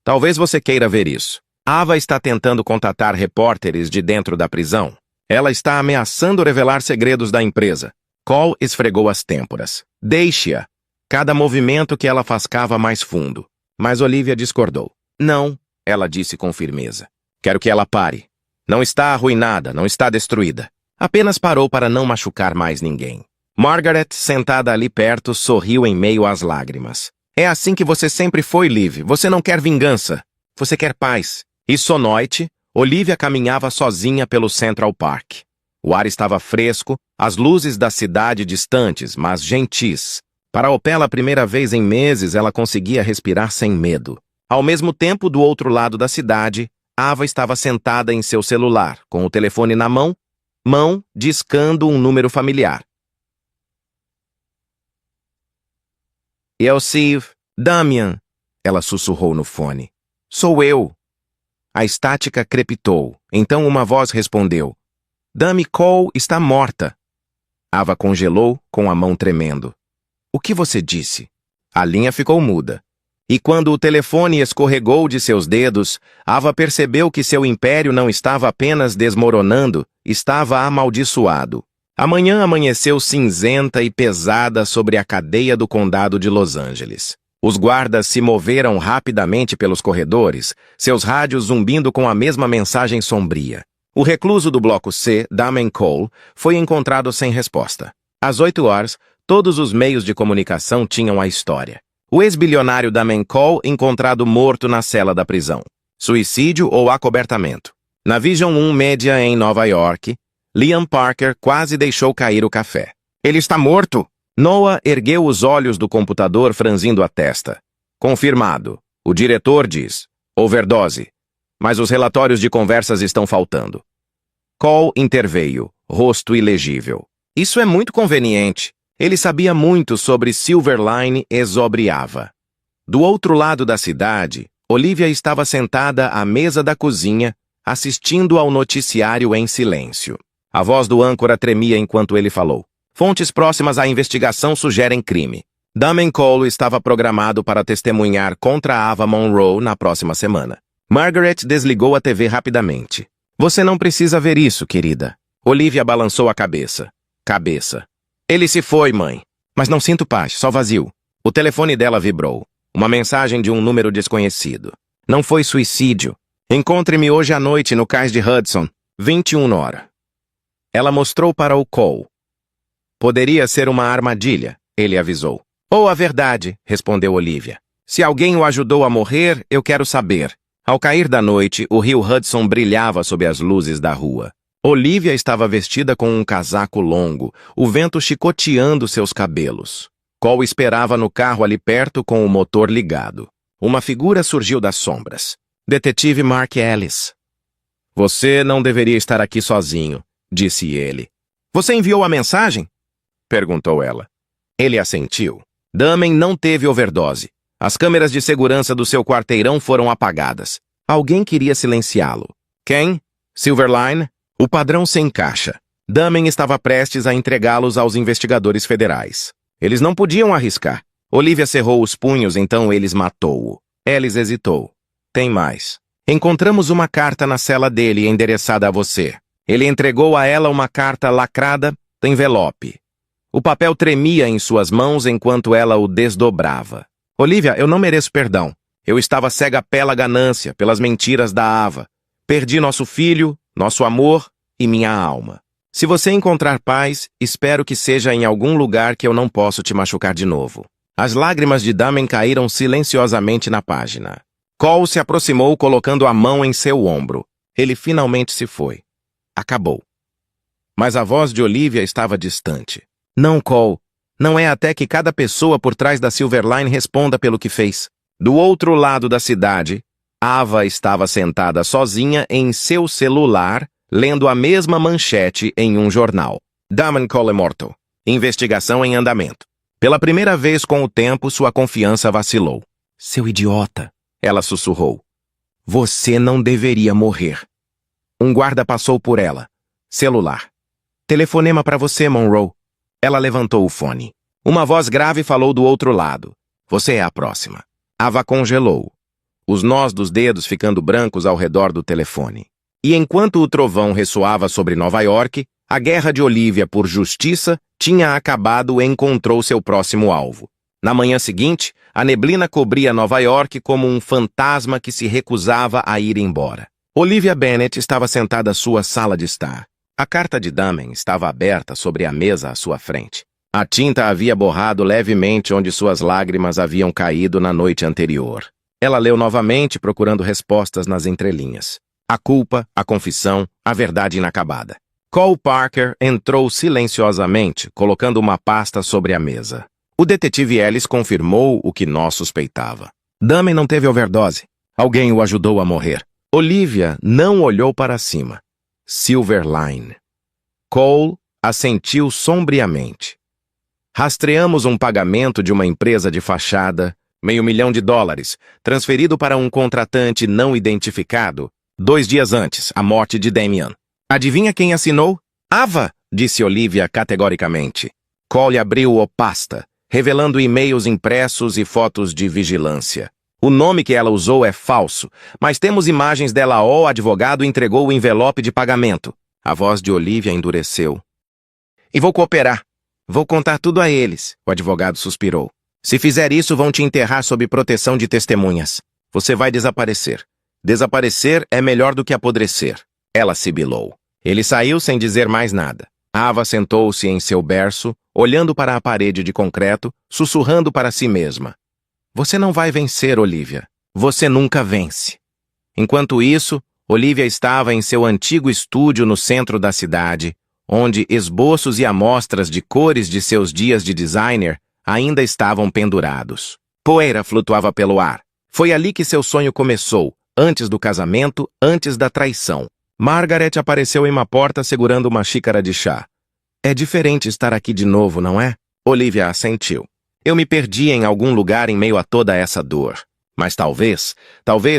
Talvez você queira ver isso. Ava está tentando contatar repórteres de dentro da prisão. Ela está ameaçando revelar segredos da empresa. Cole esfregou as têmporas. Deixe-a. Cada movimento que ela faz cava mais fundo. Mas Olivia discordou. Não, ela disse com firmeza. Quero que ela pare. Não está arruinada, não está destruída. Apenas parou para não machucar mais ninguém. Margaret, sentada ali perto, sorriu em meio às lágrimas. É assim que você sempre foi, Liv. Você não quer vingança. Você quer paz. E sonoite, Olivia caminhava sozinha pelo Central Park. O ar estava fresco, as luzes da cidade distantes, mas gentis. Para pela primeira vez em meses, ela conseguia respirar sem medo. Ao mesmo tempo, do outro lado da cidade, Ava estava sentada em seu celular, com o telefone na mão, discando um número familiar. Steve, Damian, ela sussurrou no fone. Sou eu. A estática crepitou, então uma voz respondeu. Dami Cole está morta. Ava congelou, com a mão tremendo. O que você disse? A linha ficou muda. E quando o telefone escorregou de seus dedos, Ava percebeu que seu império não estava apenas desmoronando, estava amaldiçoado. A manhã amanheceu cinzenta e pesada sobre a cadeia do condado de Los Angeles. Os guardas se moveram rapidamente pelos corredores, seus rádios zumbindo com a mesma mensagem sombria. O recluso do Bloco C, Damon Cole, foi encontrado sem resposta. Às 8 horas, todos os meios de comunicação tinham a história. O ex-bilionário Damon Cole encontrado morto na cela da prisão. Suicídio ou acobertamento. Na Vision 1 Media em Nova York, Liam Parker quase deixou cair o café. Ele está morto! Noah ergueu os olhos do computador franzindo a testa. Confirmado. O diretor diz. Overdose. Mas os relatórios de conversas estão faltando. Cole interveio, rosto ilegível. Isso é muito conveniente. Ele sabia muito sobre Silverline e Ava. Do outro lado da cidade, Olivia estava sentada à mesa da cozinha, assistindo ao noticiário em silêncio. A voz do âncora tremia enquanto ele falou. Fontes próximas à investigação sugerem crime. Damon Cole estava programado para testemunhar contra Ava Monroe na próxima semana. Margaret desligou a TV rapidamente. Você não precisa ver isso, querida. Olivia balançou a cabeça. Ele se foi, mãe. Mas não sinto paz, só vazio. O telefone dela vibrou. Uma mensagem de um número desconhecido. Não foi suicídio. Encontre-me hoje à noite no cais de Hudson, 21 horas. Ela mostrou para o Cole. Poderia ser uma armadilha, ele avisou. Ou a verdade, respondeu Olivia. Se alguém o ajudou a morrer, eu quero saber. Ao cair da noite, o rio Hudson brilhava sob as luzes da rua. Olivia estava vestida com um casaco longo, o vento chicoteando seus cabelos. Cole esperava no carro ali perto com o motor ligado. Uma figura surgiu das sombras. Detetive Mark Ellis. Você não deveria estar aqui sozinho, disse ele. Você enviou a mensagem? Perguntou ela. Ele assentiu. Damon não teve overdose. As câmeras de segurança do seu quarteirão foram apagadas. Alguém queria silenciá-lo. Quem? Silverline? O padrão se encaixa. Damon estava prestes a entregá-los aos investigadores federais. Eles não podiam arriscar. Olivia cerrou os punhos, então eles matou-o. Ellis hesitou. Tem mais. Encontramos uma carta na cela dele endereçada a você. Ele entregou a ela uma carta lacrada, envelope. O papel tremia em suas mãos enquanto ela o desdobrava. Olivia, eu não mereço perdão. Eu estava cega pela ganância, pelas mentiras da Ava. Perdi nosso filho, nosso amor e minha alma. Se você encontrar paz, espero que seja em algum lugar que eu não posso te machucar de novo. As lágrimas de Damon caíram silenciosamente na página. Cole se aproximou colocando a mão em seu ombro. Ele finalmente se foi. Acabou. Mas a voz de Olivia estava distante. Não, Cole. Não é até que cada pessoa por trás da Silverline responda pelo que fez. Do outro lado da cidade, Ava estava sentada sozinha em seu celular, lendo a mesma manchete em um jornal. Damon Cole morto. Investigação em andamento. Pela primeira vez com o tempo, sua confiança vacilou. Seu idiota, ela sussurrou. Você não deveria morrer. Um guarda passou por ela. Celular. Telefonema para você, Monroe. Ela levantou o fone. Uma voz grave falou do outro lado. Você é a próxima. Ava congelou, os nós dos dedos ficando brancos ao redor do telefone. E enquanto o trovão ressoava sobre Nova York, a guerra de Olivia por justiça tinha acabado e encontrou seu próximo alvo. Na manhã seguinte, a neblina cobria Nova York como um fantasma que se recusava a ir embora. Olivia Bennet estava sentada à sua sala de estar. A carta de Damon estava aberta sobre a mesa à sua frente. A tinta havia borrado levemente onde suas lágrimas haviam caído na noite anterior. Ela leu novamente, procurando respostas nas entrelinhas. A culpa, a confissão, a verdade inacabada. Cole Parker entrou silenciosamente, colocando uma pasta sobre a mesa. O detetive Ellis confirmou o que nós suspeitava. Damon não teve overdose. Alguém o ajudou a morrer. Olivia não olhou para cima. Silverline. Cole assentiu sombriamente. Rastreamos um pagamento de uma empresa de fachada, $500 mil, transferido para um contratante não identificado, 2 dias antes, a morte de Damian. Adivinha quem assinou? Ava, disse Olivia categoricamente. Cole abriu a pasta, revelando e-mails impressos e fotos de vigilância. O nome que ela usou é falso, mas temos imagens dela. O advogado entregou o envelope de pagamento. A voz de Olivia endureceu. E vou cooperar. Vou contar tudo a eles, o advogado suspirou. Se fizer isso, vão te enterrar sob proteção de testemunhas. Você vai desaparecer. Desaparecer é melhor do que apodrecer. Ela sibilou. Ele saiu sem dizer mais nada. Ava sentou-se em seu berço, olhando para a parede de concreto, sussurrando para si mesma. Você não vai vencer, Olivia. Você nunca vence. Enquanto isso, Olivia estava em seu antigo estúdio no centro da cidade, onde esboços e amostras de cores de seus dias de designer ainda estavam pendurados. Poeira flutuava pelo ar. Foi ali que seu sonho começou, antes do casamento, antes da traição. Margaret apareceu em uma porta segurando uma xícara de chá. É diferente estar aqui de novo, não é? Olivia assentiu. Eu me perdi em algum lugar em meio a toda essa dor. Mas talvez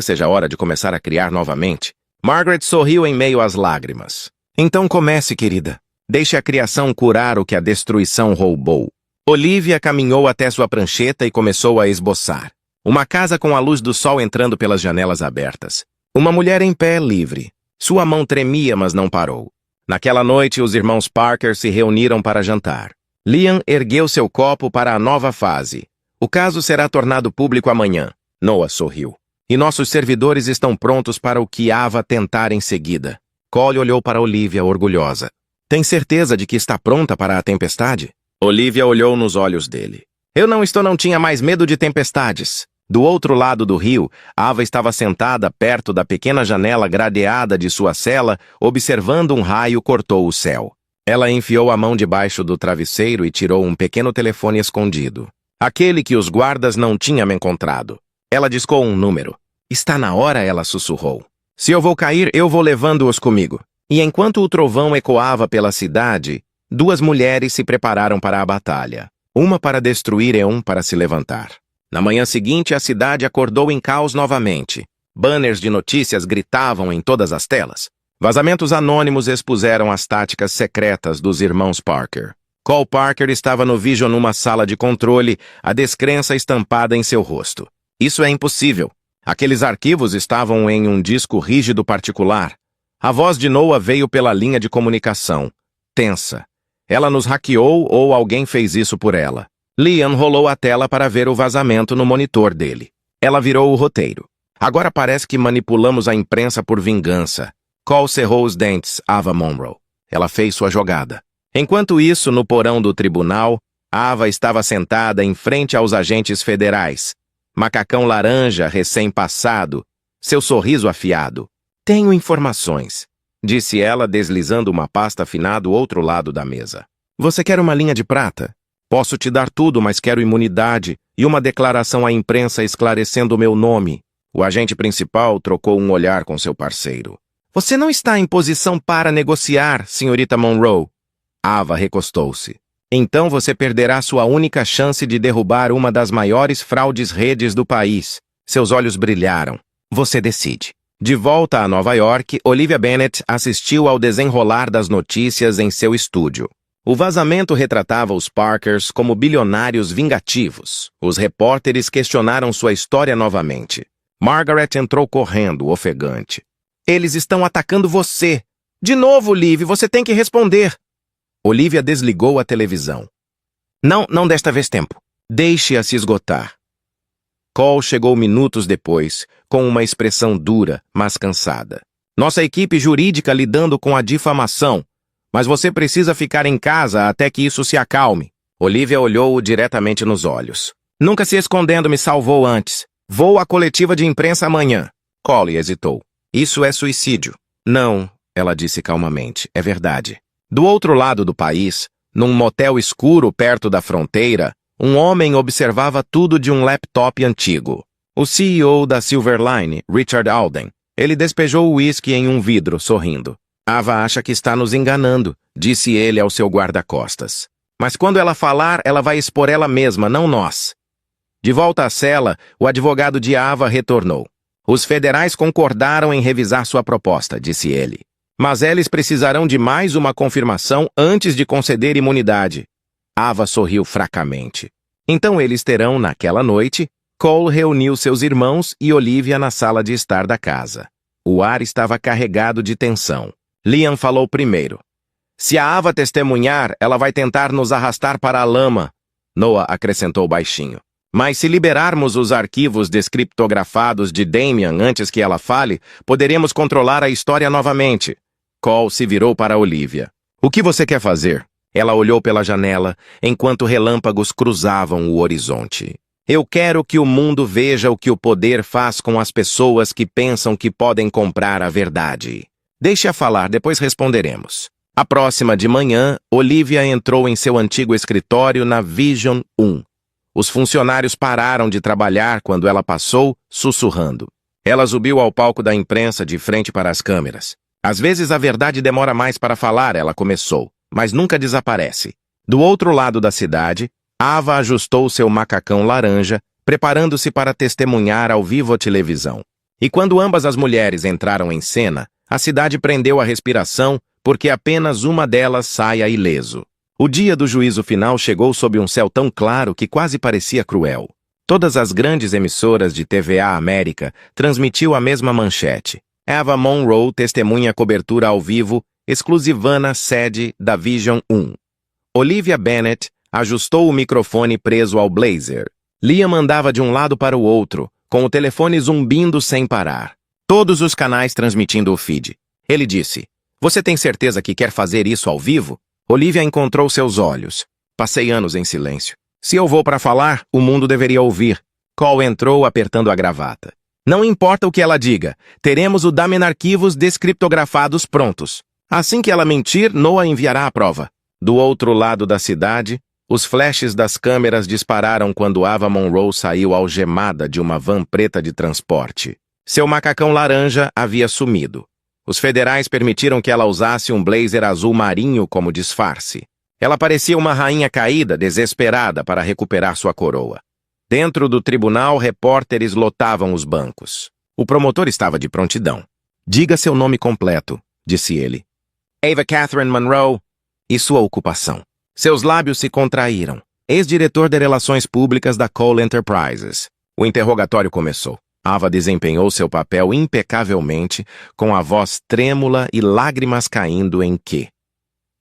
seja a hora de começar a criar novamente. Margaret sorriu em meio às lágrimas. Então comece, querida. Deixe a criação curar o que a destruição roubou. Olivia caminhou até sua prancheta e começou a esboçar. Uma casa com a luz do sol entrando pelas janelas abertas. Uma mulher em pé, livre. Sua mão tremia, mas não parou. Naquela noite, os irmãos Parker se reuniram para jantar. Liam ergueu seu copo para a nova fase. O caso será tornado público amanhã. Noah sorriu. E nossos servidores estão prontos para o que Ava tentar em seguida. Cole olhou para Olivia, orgulhosa. Tem certeza de que está pronta para a tempestade? Olivia olhou nos olhos dele. Eu não tinha mais medo de tempestades. Do outro lado do rio, Ava estava sentada perto da pequena janela gradeada de sua cela, observando um raio cortou o céu. Ela enfiou a mão debaixo do travesseiro e tirou um pequeno telefone escondido. Aquele que os guardas não tinham encontrado. Ela discou um número. Está na hora, ela sussurrou. Se eu vou cair, eu vou levando-os comigo. E enquanto o trovão ecoava pela cidade, 2 mulheres se prepararam para a batalha. Uma para destruir e um para se levantar. Na manhã seguinte, a cidade acordou em caos novamente. Banners de notícias gritavam em todas as telas. Vazamentos anônimos expuseram as táticas secretas dos irmãos Parker. Cole Parker estava no Vision numa sala de controle, a descrença estampada em seu rosto. Isso é impossível. Aqueles arquivos estavam em um disco rígido particular. A voz de Noah veio pela linha de comunicação. Tensa. Ela nos hackeou ou alguém fez isso por ela. Liam rolou a tela para ver o vazamento no monitor dele. Ela virou o roteiro. Agora parece que manipulamos a imprensa por vingança. Cole cerrou os dentes, Ava Monroe. Ela fez sua jogada. Enquanto isso, no porão do tribunal, Ava estava sentada em frente aos agentes federais. Macacão laranja recém-passado, seu sorriso afiado. Tenho informações, disse ela, deslizando uma pasta fina do outro lado da mesa. Você quer uma linha de prata? Posso te dar tudo, mas quero imunidade e uma declaração à imprensa esclarecendo o meu nome. O agente principal trocou um olhar com seu parceiro. Você não está em posição para negociar, senhorita Monroe. Ava recostou-se. Então você perderá sua única chance de derrubar uma das maiores fraudes redes do país. Seus olhos brilharam. Você decide. De volta a Nova York, Olivia Bennet assistiu ao desenrolar das notícias em seu estúdio. O vazamento retratava os Parkers como bilionários vingativos. Os repórteres questionaram sua história novamente. Margaret entrou correndo, ofegante. Eles estão atacando você. De novo, Liv, você tem que responder. Olivia desligou a televisão. Não desta vez tempo. Deixe-a se esgotar. Cole chegou minutos depois, com uma expressão dura, mas cansada. Nossa equipe jurídica lidando com a difamação. Mas você precisa ficar em casa até que isso se acalme. Olivia olhou-o diretamente nos olhos. Nunca se escondendo me salvou antes. Vou à coletiva de imprensa amanhã. Cole hesitou. Isso é suicídio. Não, ela disse calmamente. É verdade. Do outro lado do país, num motel escuro perto da fronteira, um homem observava tudo de um laptop antigo. O CEO da Silverline, Richard Alden. Ele despejou o uísque em um vidro, sorrindo. Ava acha que está nos enganando, disse ele ao seu guarda-costas. Mas quando ela falar, ela vai expor ela mesma, não nós. De volta à cela, o advogado de Ava retornou. Os federais concordaram em revisar sua proposta, disse ele. Mas eles precisarão de mais uma confirmação antes de conceder imunidade. Ava sorriu fracamente. Então eles terão, naquela noite, Cole reuniu seus irmãos e Olivia na sala de estar da casa. O ar estava carregado de tensão. Liam falou primeiro. Se a Ava testemunhar, ela vai tentar nos arrastar para a lama. Noah acrescentou baixinho. Mas se liberarmos os arquivos descriptografados de Damian antes que ela fale, poderemos controlar a história novamente. Cole se virou para Olivia. O que você quer fazer? Ela olhou pela janela, enquanto relâmpagos cruzavam o horizonte. Eu quero que o mundo veja o que o poder faz com as pessoas que pensam que podem comprar a verdade. Deixe-a falar, depois responderemos. A próxima de manhã, Olivia entrou em seu antigo escritório na Vision 1. Os funcionários pararam de trabalhar quando ela passou, sussurrando. Ela subiu ao palco da imprensa de frente para as câmeras. Às vezes a verdade demora mais para falar, ela começou, mas nunca desaparece. Do outro lado da cidade, Ava ajustou seu macacão laranja, preparando-se para testemunhar ao vivo à televisão. E quando ambas as mulheres entraram em cena, a cidade prendeu a respiração porque apenas uma delas saia ileso. O dia do juízo final chegou sob um céu tão claro que quase parecia cruel. Todas as grandes emissoras de TVA América transmitiu a mesma manchete. Ava Monroe testemunha cobertura ao vivo, exclusivana sede da Vision 1. Olivia Bennet ajustou o microfone preso ao blazer. Liam andava de um lado para o outro, com o telefone zumbindo sem parar. Todos os canais transmitindo o feed. Ele disse, você tem certeza que quer fazer isso ao vivo? Olivia encontrou seus olhos. Passei anos em silêncio. Se eu vou para falar, o mundo deveria ouvir. Cole entrou apertando a gravata. Não importa o que ela diga, teremos o Damen arquivos descriptografados prontos. Assim que ela mentir, Noah enviará a prova. Do outro lado da cidade, os flashes das câmeras dispararam quando Ava Monroe saiu algemada de uma van preta de transporte. Seu macacão laranja havia sumido. Os federais permitiram que ela usasse um blazer azul marinho como disfarce. Ela parecia uma rainha caída, desesperada para recuperar sua coroa. Dentro do tribunal, repórteres lotavam os bancos. O promotor estava de prontidão. Diga seu nome completo, disse ele. Ava Catherine Monroe. E sua ocupação. Seus lábios se contraíram. Ex-diretor de Relações Públicas da Cole Enterprises. O interrogatório começou. Ava desempenhou seu papel impecavelmente, com a voz trêmula e lágrimas caindo em que.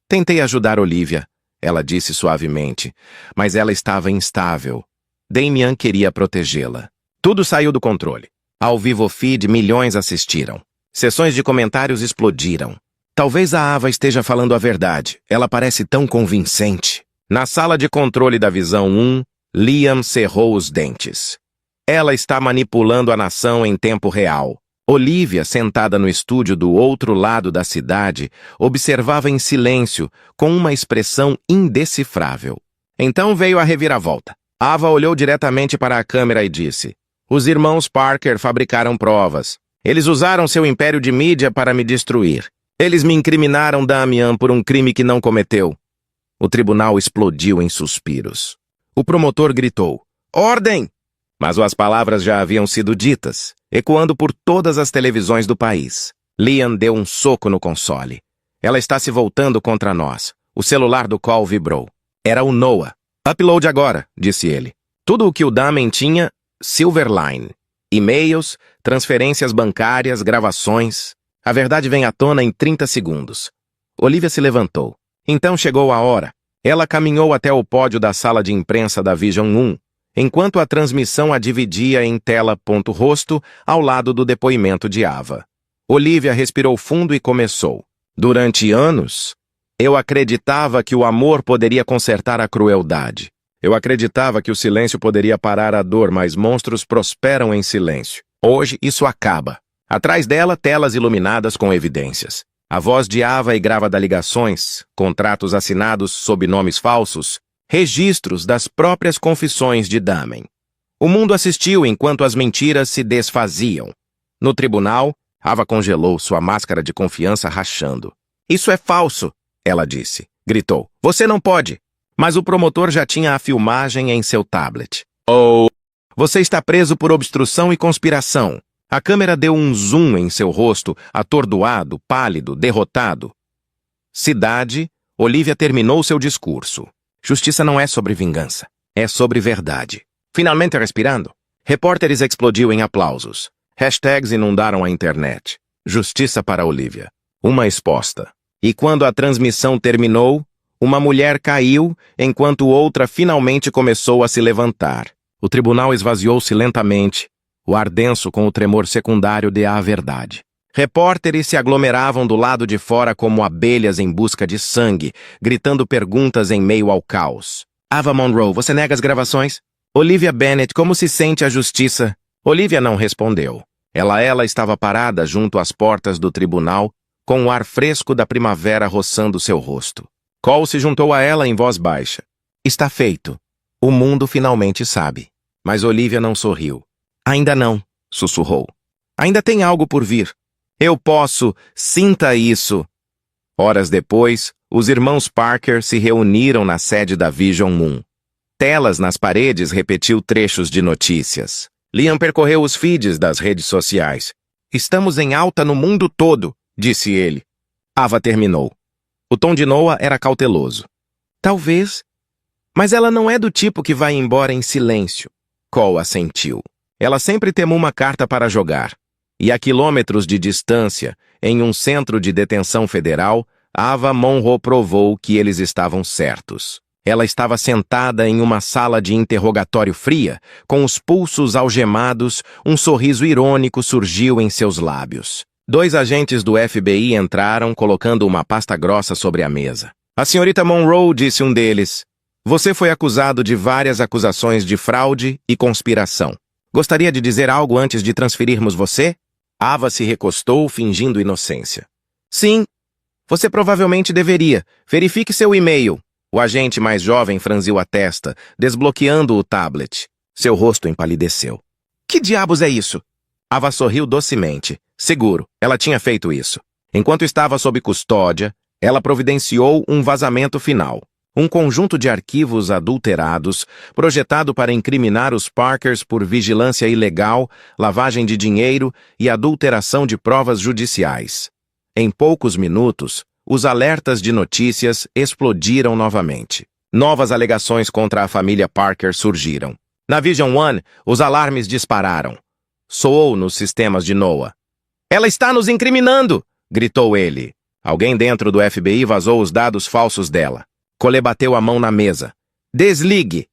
Tentei ajudar Olivia, ela disse suavemente, mas ela estava instável. Damian queria protegê-la. Tudo saiu do controle. Ao vivo feed, milhões assistiram. Sessões de comentários explodiram. Talvez a Ava esteja falando a verdade. Ela parece tão convincente. Na sala de controle da Visão 1, Liam cerrou os dentes. Ela está manipulando a nação em tempo real. Olivia, sentada no estúdio do outro lado da cidade, observava em silêncio, com uma expressão indecifrável. Então veio a reviravolta. Ava olhou diretamente para a câmera e disse: os irmãos Parker fabricaram provas. Eles usaram seu império de mídia para me destruir. Eles me incriminaram Damian por um crime que não cometeu. O tribunal explodiu em suspiros. O promotor gritou: ordem! Mas as palavras já haviam sido ditas, ecoando por todas as televisões do país. Liam deu um soco no console. Ela está se voltando contra nós. O celular do Cole vibrou. Era o Noah. Upload agora, disse ele. Tudo o que o Damen tinha, Silverline. E-mails, transferências bancárias, gravações. A verdade vem à tona em 30 segundos. Olivia se levantou. Então chegou a hora. Ela caminhou até o pódio da sala de imprensa da Vision 1, enquanto a transmissão a dividia em tela.rosto ao lado do depoimento de Ava. Olivia respirou fundo e começou. Durante anos, eu acreditava que o amor poderia consertar a crueldade. Eu acreditava que o silêncio poderia parar a dor, mas monstros prosperam em silêncio. Hoje, isso acaba. Atrás dela, telas iluminadas com evidências. A voz de Ava e grávida ligações, contratos assinados sob nomes falsos, registros das próprias confissões de Damen. O mundo assistiu enquanto as mentiras se desfaziam. No tribunal, Ava congelou, sua máscara de confiança rachando. Isso é falso, ela disse. Gritou. Você não pode. Mas o promotor já tinha a filmagem em seu tablet. Oh! Você está preso por obstrução e conspiração. A câmera deu um zoom em seu rosto, atordoado, pálido, derrotado. Cidade, Olivia terminou seu discurso. Justiça não é sobre vingança, é sobre verdade. Finalmente respirando, repórteres explodiu em aplausos. Hashtags inundaram a internet. Justiça para Olivia. Uma exposta. E quando a transmissão terminou, uma mulher caiu, enquanto outra finalmente começou a se levantar. O tribunal esvaziou-se lentamente, o ar denso com o tremor secundário de a verdade. Repórteres se aglomeravam do lado de fora como abelhas em busca de sangue, gritando perguntas em meio ao caos. Ava Monroe, você nega as gravações? Olivia Bennett, como se sente a justiça? Olivia não respondeu. Ela estava parada junto às portas do tribunal, com o ar fresco da primavera roçando seu rosto. Cole se juntou a ela em voz baixa. Está feito. O mundo finalmente sabe. Mas Olivia não sorriu. Ainda não, sussurrou. Ainda tem algo por vir. Eu posso, sinta isso. Horas depois, os irmãos Parker se reuniram na sede da Vision 1. Telas nas paredes repetiu trechos de notícias. Liam percorreu os feeds das redes sociais. Estamos em alta no mundo todo, disse ele. Ava terminou. O tom de Noah era cauteloso. Talvez. Mas ela não é do tipo que vai embora em silêncio. Cole assentiu. Ela sempre tem uma carta para jogar. E a quilômetros de distância, em um centro de detenção federal, Ava Monroe provou que eles estavam certos. Ela estava sentada em uma sala de interrogatório fria, com os pulsos algemados, um sorriso irônico surgiu em seus lábios. 2 agentes do FBI entraram, colocando uma pasta grossa sobre a mesa. A senhorita Monroe, disse um deles, você foi acusado de várias acusações de fraude e conspiração. Gostaria de dizer algo antes de transferirmos você? Ava se recostou, fingindo inocência. Sim, você provavelmente deveria. Verifique seu e-mail. O agente mais jovem franziu a testa, desbloqueando o tablet. Seu rosto empalideceu. Que diabos é isso? Ava sorriu docemente. Seguro, ela tinha feito isso. Enquanto estava sob custódia, ela providenciou um vazamento final. Um conjunto de arquivos adulterados, projetado para incriminar os Parkers por vigilância ilegal, lavagem de dinheiro e adulteração de provas judiciais. Em poucos minutos, os alertas de notícias explodiram novamente. Novas alegações contra a família Parker surgiram. Na Vision 1, os alarmes dispararam. Soou nos sistemas de Noah. Ela está nos incriminando! Gritou ele. Alguém dentro do FBI vazou os dados falsos dela. Cole bateu a mão na mesa. Desligue!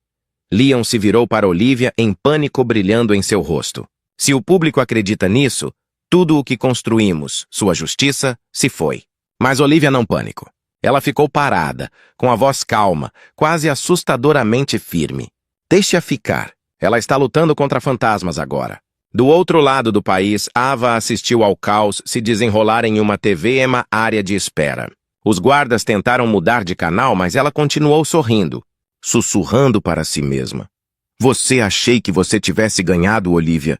Liam se virou para Olivia em pânico brilhando em seu rosto. Se o público acredita nisso, tudo o que construímos, sua justiça, se foi. Mas Olivia não pânico. Ela ficou parada, com a voz calma, quase assustadoramente firme. Deixe-a ficar. Ela está lutando contra fantasmas agora. Do outro lado do país, Ava assistiu ao caos se desenrolar em uma TV em uma área de espera. Os guardas tentaram mudar de canal, mas ela continuou sorrindo. sussurrando para si mesma. Você achei que você tivesse ganhado, Olivia.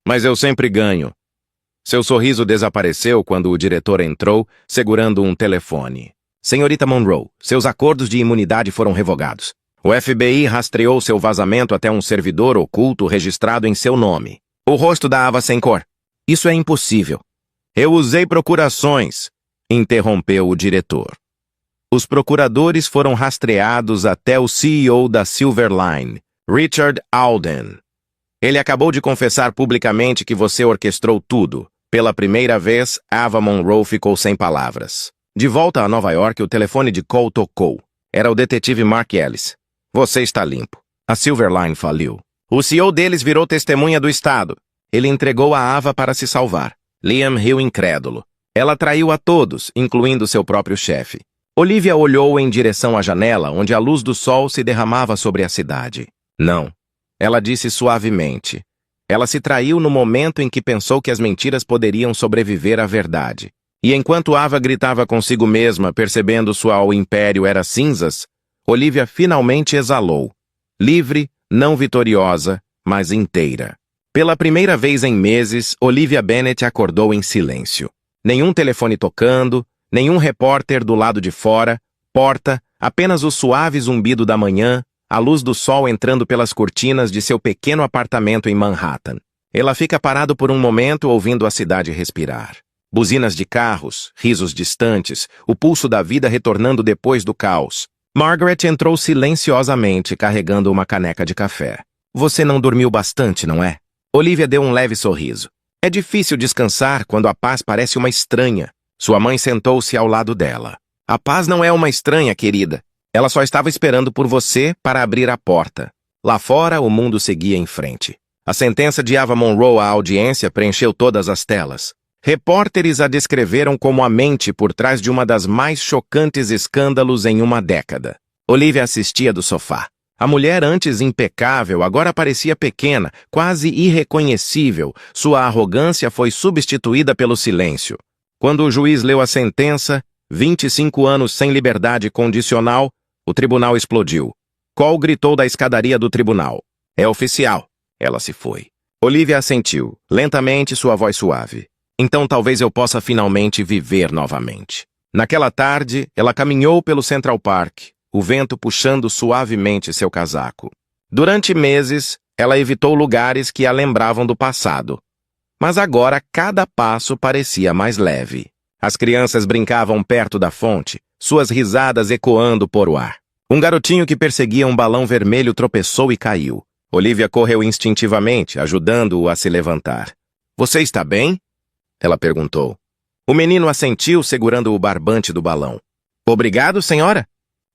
Mas eu sempre ganho. Seu sorriso desapareceu quando o diretor entrou, segurando um telefone. Senhorita Monroe, seus acordos de imunidade foram revogados. O FBI rastreou seu vazamento até um servidor oculto registrado em seu nome. O rosto da Ava sem cor. Isso é impossível. Eu usei procurações, interrompeu o diretor. Os procuradores foram rastreados até o CEO da Silverline, Richard Alden. Ele acabou de confessar publicamente que você orquestrou tudo. Pela primeira vez, Ava Monroe ficou sem palavras. De volta a Nova York, o telefone de Cole tocou. Era o detetive Mark Ellis. Você está limpo. A Silverline faliu. O CEO deles virou testemunha do Estado. Ele entregou a Ava para se salvar. Liam riu incrédulo. Ela traiu a todos, incluindo seu próprio chefe. Olivia olhou em direção à janela, onde a luz do sol se derramava sobre a cidade. Não. Ela disse suavemente. Ela se traiu no momento em que pensou que as mentiras poderiam sobreviver à verdade. E enquanto Ava gritava consigo mesma, percebendo o império era cinzas, Olivia finalmente exalou. Livre, não vitoriosa, mas inteira. Pela primeira vez em meses, Olivia Bennet acordou em silêncio. Nenhum telefone tocando, nenhum repórter do lado de fora, porta, apenas o suave zumbido da manhã, a luz do sol entrando pelas cortinas de seu pequeno apartamento em Manhattan. Ela fica parada por um momento ouvindo a cidade respirar. Buzinas de carros, risos distantes, o pulso da vida retornando depois do caos. Margaret entrou silenciosamente, carregando uma caneca de café. Você não dormiu bastante, não é? Olivia deu um leve sorriso. É difícil descansar quando a paz parece uma estranha. Sua mãe sentou-se ao lado dela. A paz não é uma estranha, querida. Ela só estava esperando por você para abrir a porta. Lá fora, o mundo seguia em frente. A sentença de Ava Monroe à audiência preencheu todas as telas. Repórteres a descreveram como a mente por trás de uma das mais chocantes escândalos em uma década. Olivia assistia do sofá. A mulher antes impecável agora parecia pequena, quase irreconhecível. Sua arrogância foi substituída pelo silêncio. Quando o juiz leu a sentença, 25 anos sem liberdade condicional, o tribunal explodiu. Cole gritou da escadaria do tribunal. É oficial. Ela se foi. Olivia assentiu, lentamente, sua voz suave. Então talvez eu possa finalmente viver novamente. Naquela tarde, ela caminhou pelo Central Park, o vento puxando suavemente seu casaco. Durante meses, ela evitou lugares que a lembravam do passado. Mas agora cada passo parecia mais leve. As crianças brincavam perto da fonte, suas risadas ecoando por o ar. Um garotinho que perseguia um balão vermelho tropeçou e caiu. Olivia correu instintivamente, ajudando-o a se levantar. Você está bem? Ela perguntou. O menino assentiu, segurando o barbante do balão. Obrigado, senhora.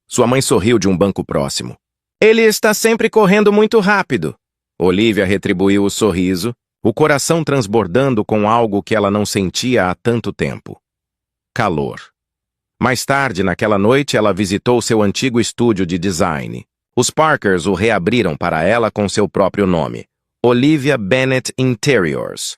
Sua mãe sorriu de um banco próximo. Ele está sempre correndo muito rápido. Olivia retribuiu o sorriso, o coração transbordando com algo que ela não sentia há tanto tempo. Calor. Mais tarde, naquela noite, ela visitou seu antigo estúdio de design. Os Parkers o reabriram para ela com seu próprio nome, Olivia Bennet Interiors.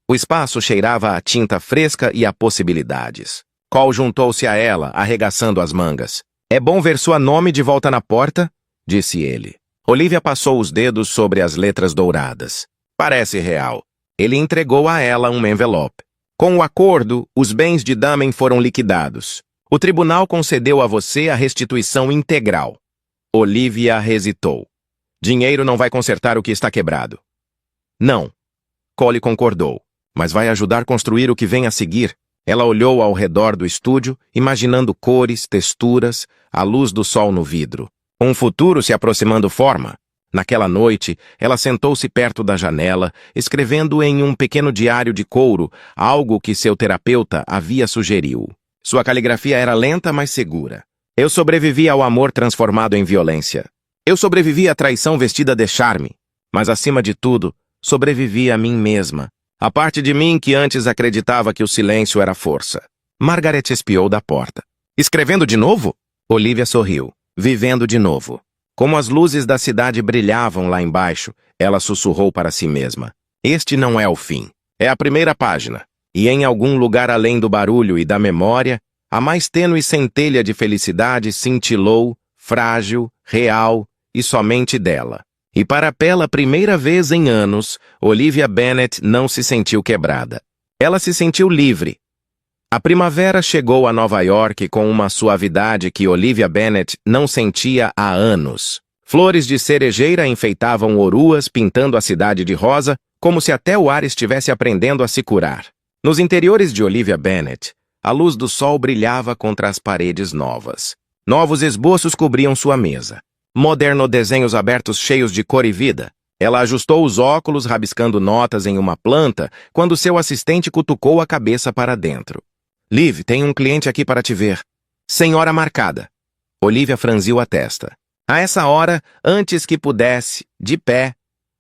O espaço cheirava a tinta fresca e a possibilidades. Cole juntou-se a ela, arregaçando as mangas. É bom ver sua nome de volta na porta, disse ele. Olivia passou os dedos sobre as letras douradas. Parece real. Ele entregou a ela um envelope. Com o acordo, os bens de Damen foram liquidados. O tribunal concedeu a você a restituição integral. Olivia hesitou. Dinheiro não vai consertar o que está quebrado. Não. Cole concordou. Mas vai ajudar a construir o que vem a seguir. Ela olhou ao redor do estúdio, imaginando cores, texturas, a luz do sol no vidro. Um futuro se aproximando forma. Naquela noite, ela sentou-se perto da janela, escrevendo em um pequeno diário de couro algo que seu terapeuta havia sugerido. Sua caligrafia era lenta, mas segura. Eu sobrevivi ao amor transformado em violência. Eu sobrevivi à traição vestida de charme. Mas, acima de tudo, sobrevivi a mim mesma. A parte de mim que antes acreditava que o silêncio era força. Margaret espiou da porta. Escrevendo de novo? Olivia sorriu. Vivendo de novo. Como as luzes da cidade brilhavam lá embaixo, ela sussurrou para si mesma. Este não é o fim. É a primeira página. E em algum lugar além do barulho e da memória, a mais tênue centelha de felicidade cintilou, frágil, real e somente dela. E pela primeira vez em anos, Olivia Bennet não se sentiu quebrada. Ela se sentiu livre. A primavera chegou a Nova York com uma suavidade que Olivia Bennet não sentia há anos. Flores de cerejeira enfeitavam oruas, pintando a cidade de rosa, como se até o ar estivesse aprendendo a se curar. Nos interiores de Olivia Bennet, a luz do sol brilhava contra as paredes novas. Novos esboços cobriam sua mesa. Modernos desenhos abertos cheios de cor e vida. Ela ajustou os óculos, rabiscando notas em uma planta, quando seu assistente cutucou a cabeça para dentro. Liv, tem um cliente aqui para te ver. Senhora marcada. Olivia franziu a testa. A essa hora, antes que pudesse, de pé,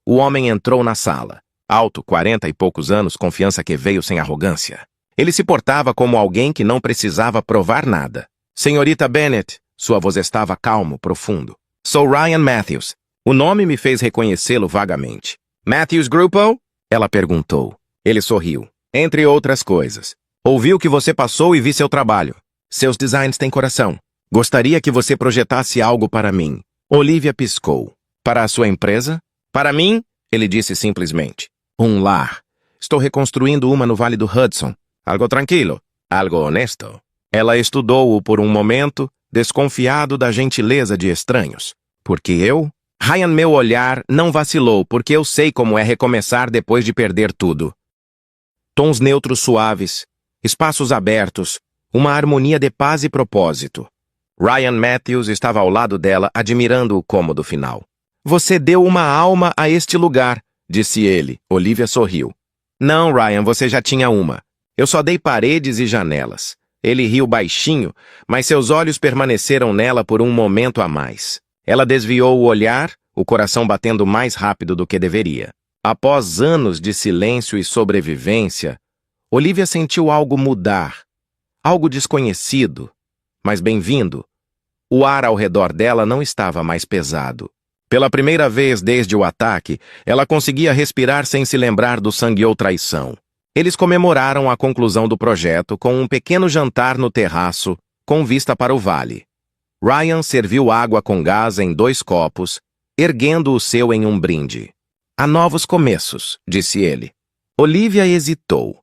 o homem entrou na sala. Alto, 40 e poucos anos, confiança que veio sem arrogância. Ele se portava como alguém que não precisava provar nada. Senhorita Bennet, sua voz estava calmo, profundo. Sou Ryan Matthews. O nome me fez reconhecê-lo vagamente. Matthews Grupo? Ela perguntou. Ele sorriu. Entre outras coisas. Ouvi o que você passou e vi seu trabalho. Seus designs têm coração. Gostaria que você projetasse algo para mim. Olivia piscou. Para a sua empresa? Para mim? Ele disse simplesmente. Um lar. Estou reconstruindo uma no Vale do Hudson. Algo tranquilo. Algo honesto. Ela estudou-o por um momento, desconfiado da gentileza de estranhos. Porque eu? Ryan, meu olhar não vacilou, porque eu sei como é recomeçar depois de perder tudo. Tons neutros suaves, espaços abertos, uma harmonia de paz e propósito. Ryan Matthews estava ao lado dela, admirando o cômodo final. Você deu uma alma a este lugar, disse ele. Olivia sorriu. Não, Ryan, você já tinha uma. Eu só dei paredes e janelas. Ele riu baixinho, mas seus olhos permaneceram nela por um momento a mais. Ela desviou o olhar, o coração batendo mais rápido do que deveria. Após anos de silêncio e sobrevivência, Olivia sentiu algo mudar. Algo desconhecido, mas bem-vindo. O ar ao redor dela não estava mais pesado. Pela primeira vez desde o ataque, ela conseguia respirar sem se lembrar do sangue ou traição. Eles comemoraram a conclusão do projeto com um pequeno jantar no terraço, com vista para o vale. Ryan serviu água com gás em 2 copos, erguendo o seu em um brinde. Há novos começos, disse ele. Olivia hesitou.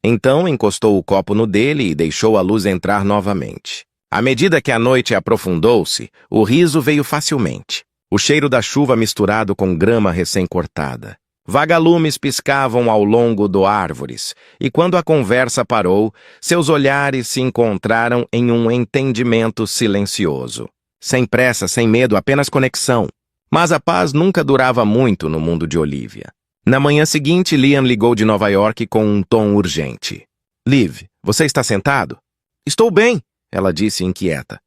Então encostou o copo no dele e deixou a luz entrar novamente. À medida que a noite aprofundou-se, o riso veio facilmente. O cheiro da chuva misturado com grama recém-cortada. Vagalumes piscavam ao longo das árvores, e quando a conversa parou, seus olhares se encontraram em um entendimento silencioso. Sem pressa, sem medo, apenas conexão. Mas a paz nunca durava muito no mundo de Olivia. Na manhã seguinte, Liam ligou de Nova York com um tom urgente. Liv, você está sentado? Estou bem, ela disse inquieta.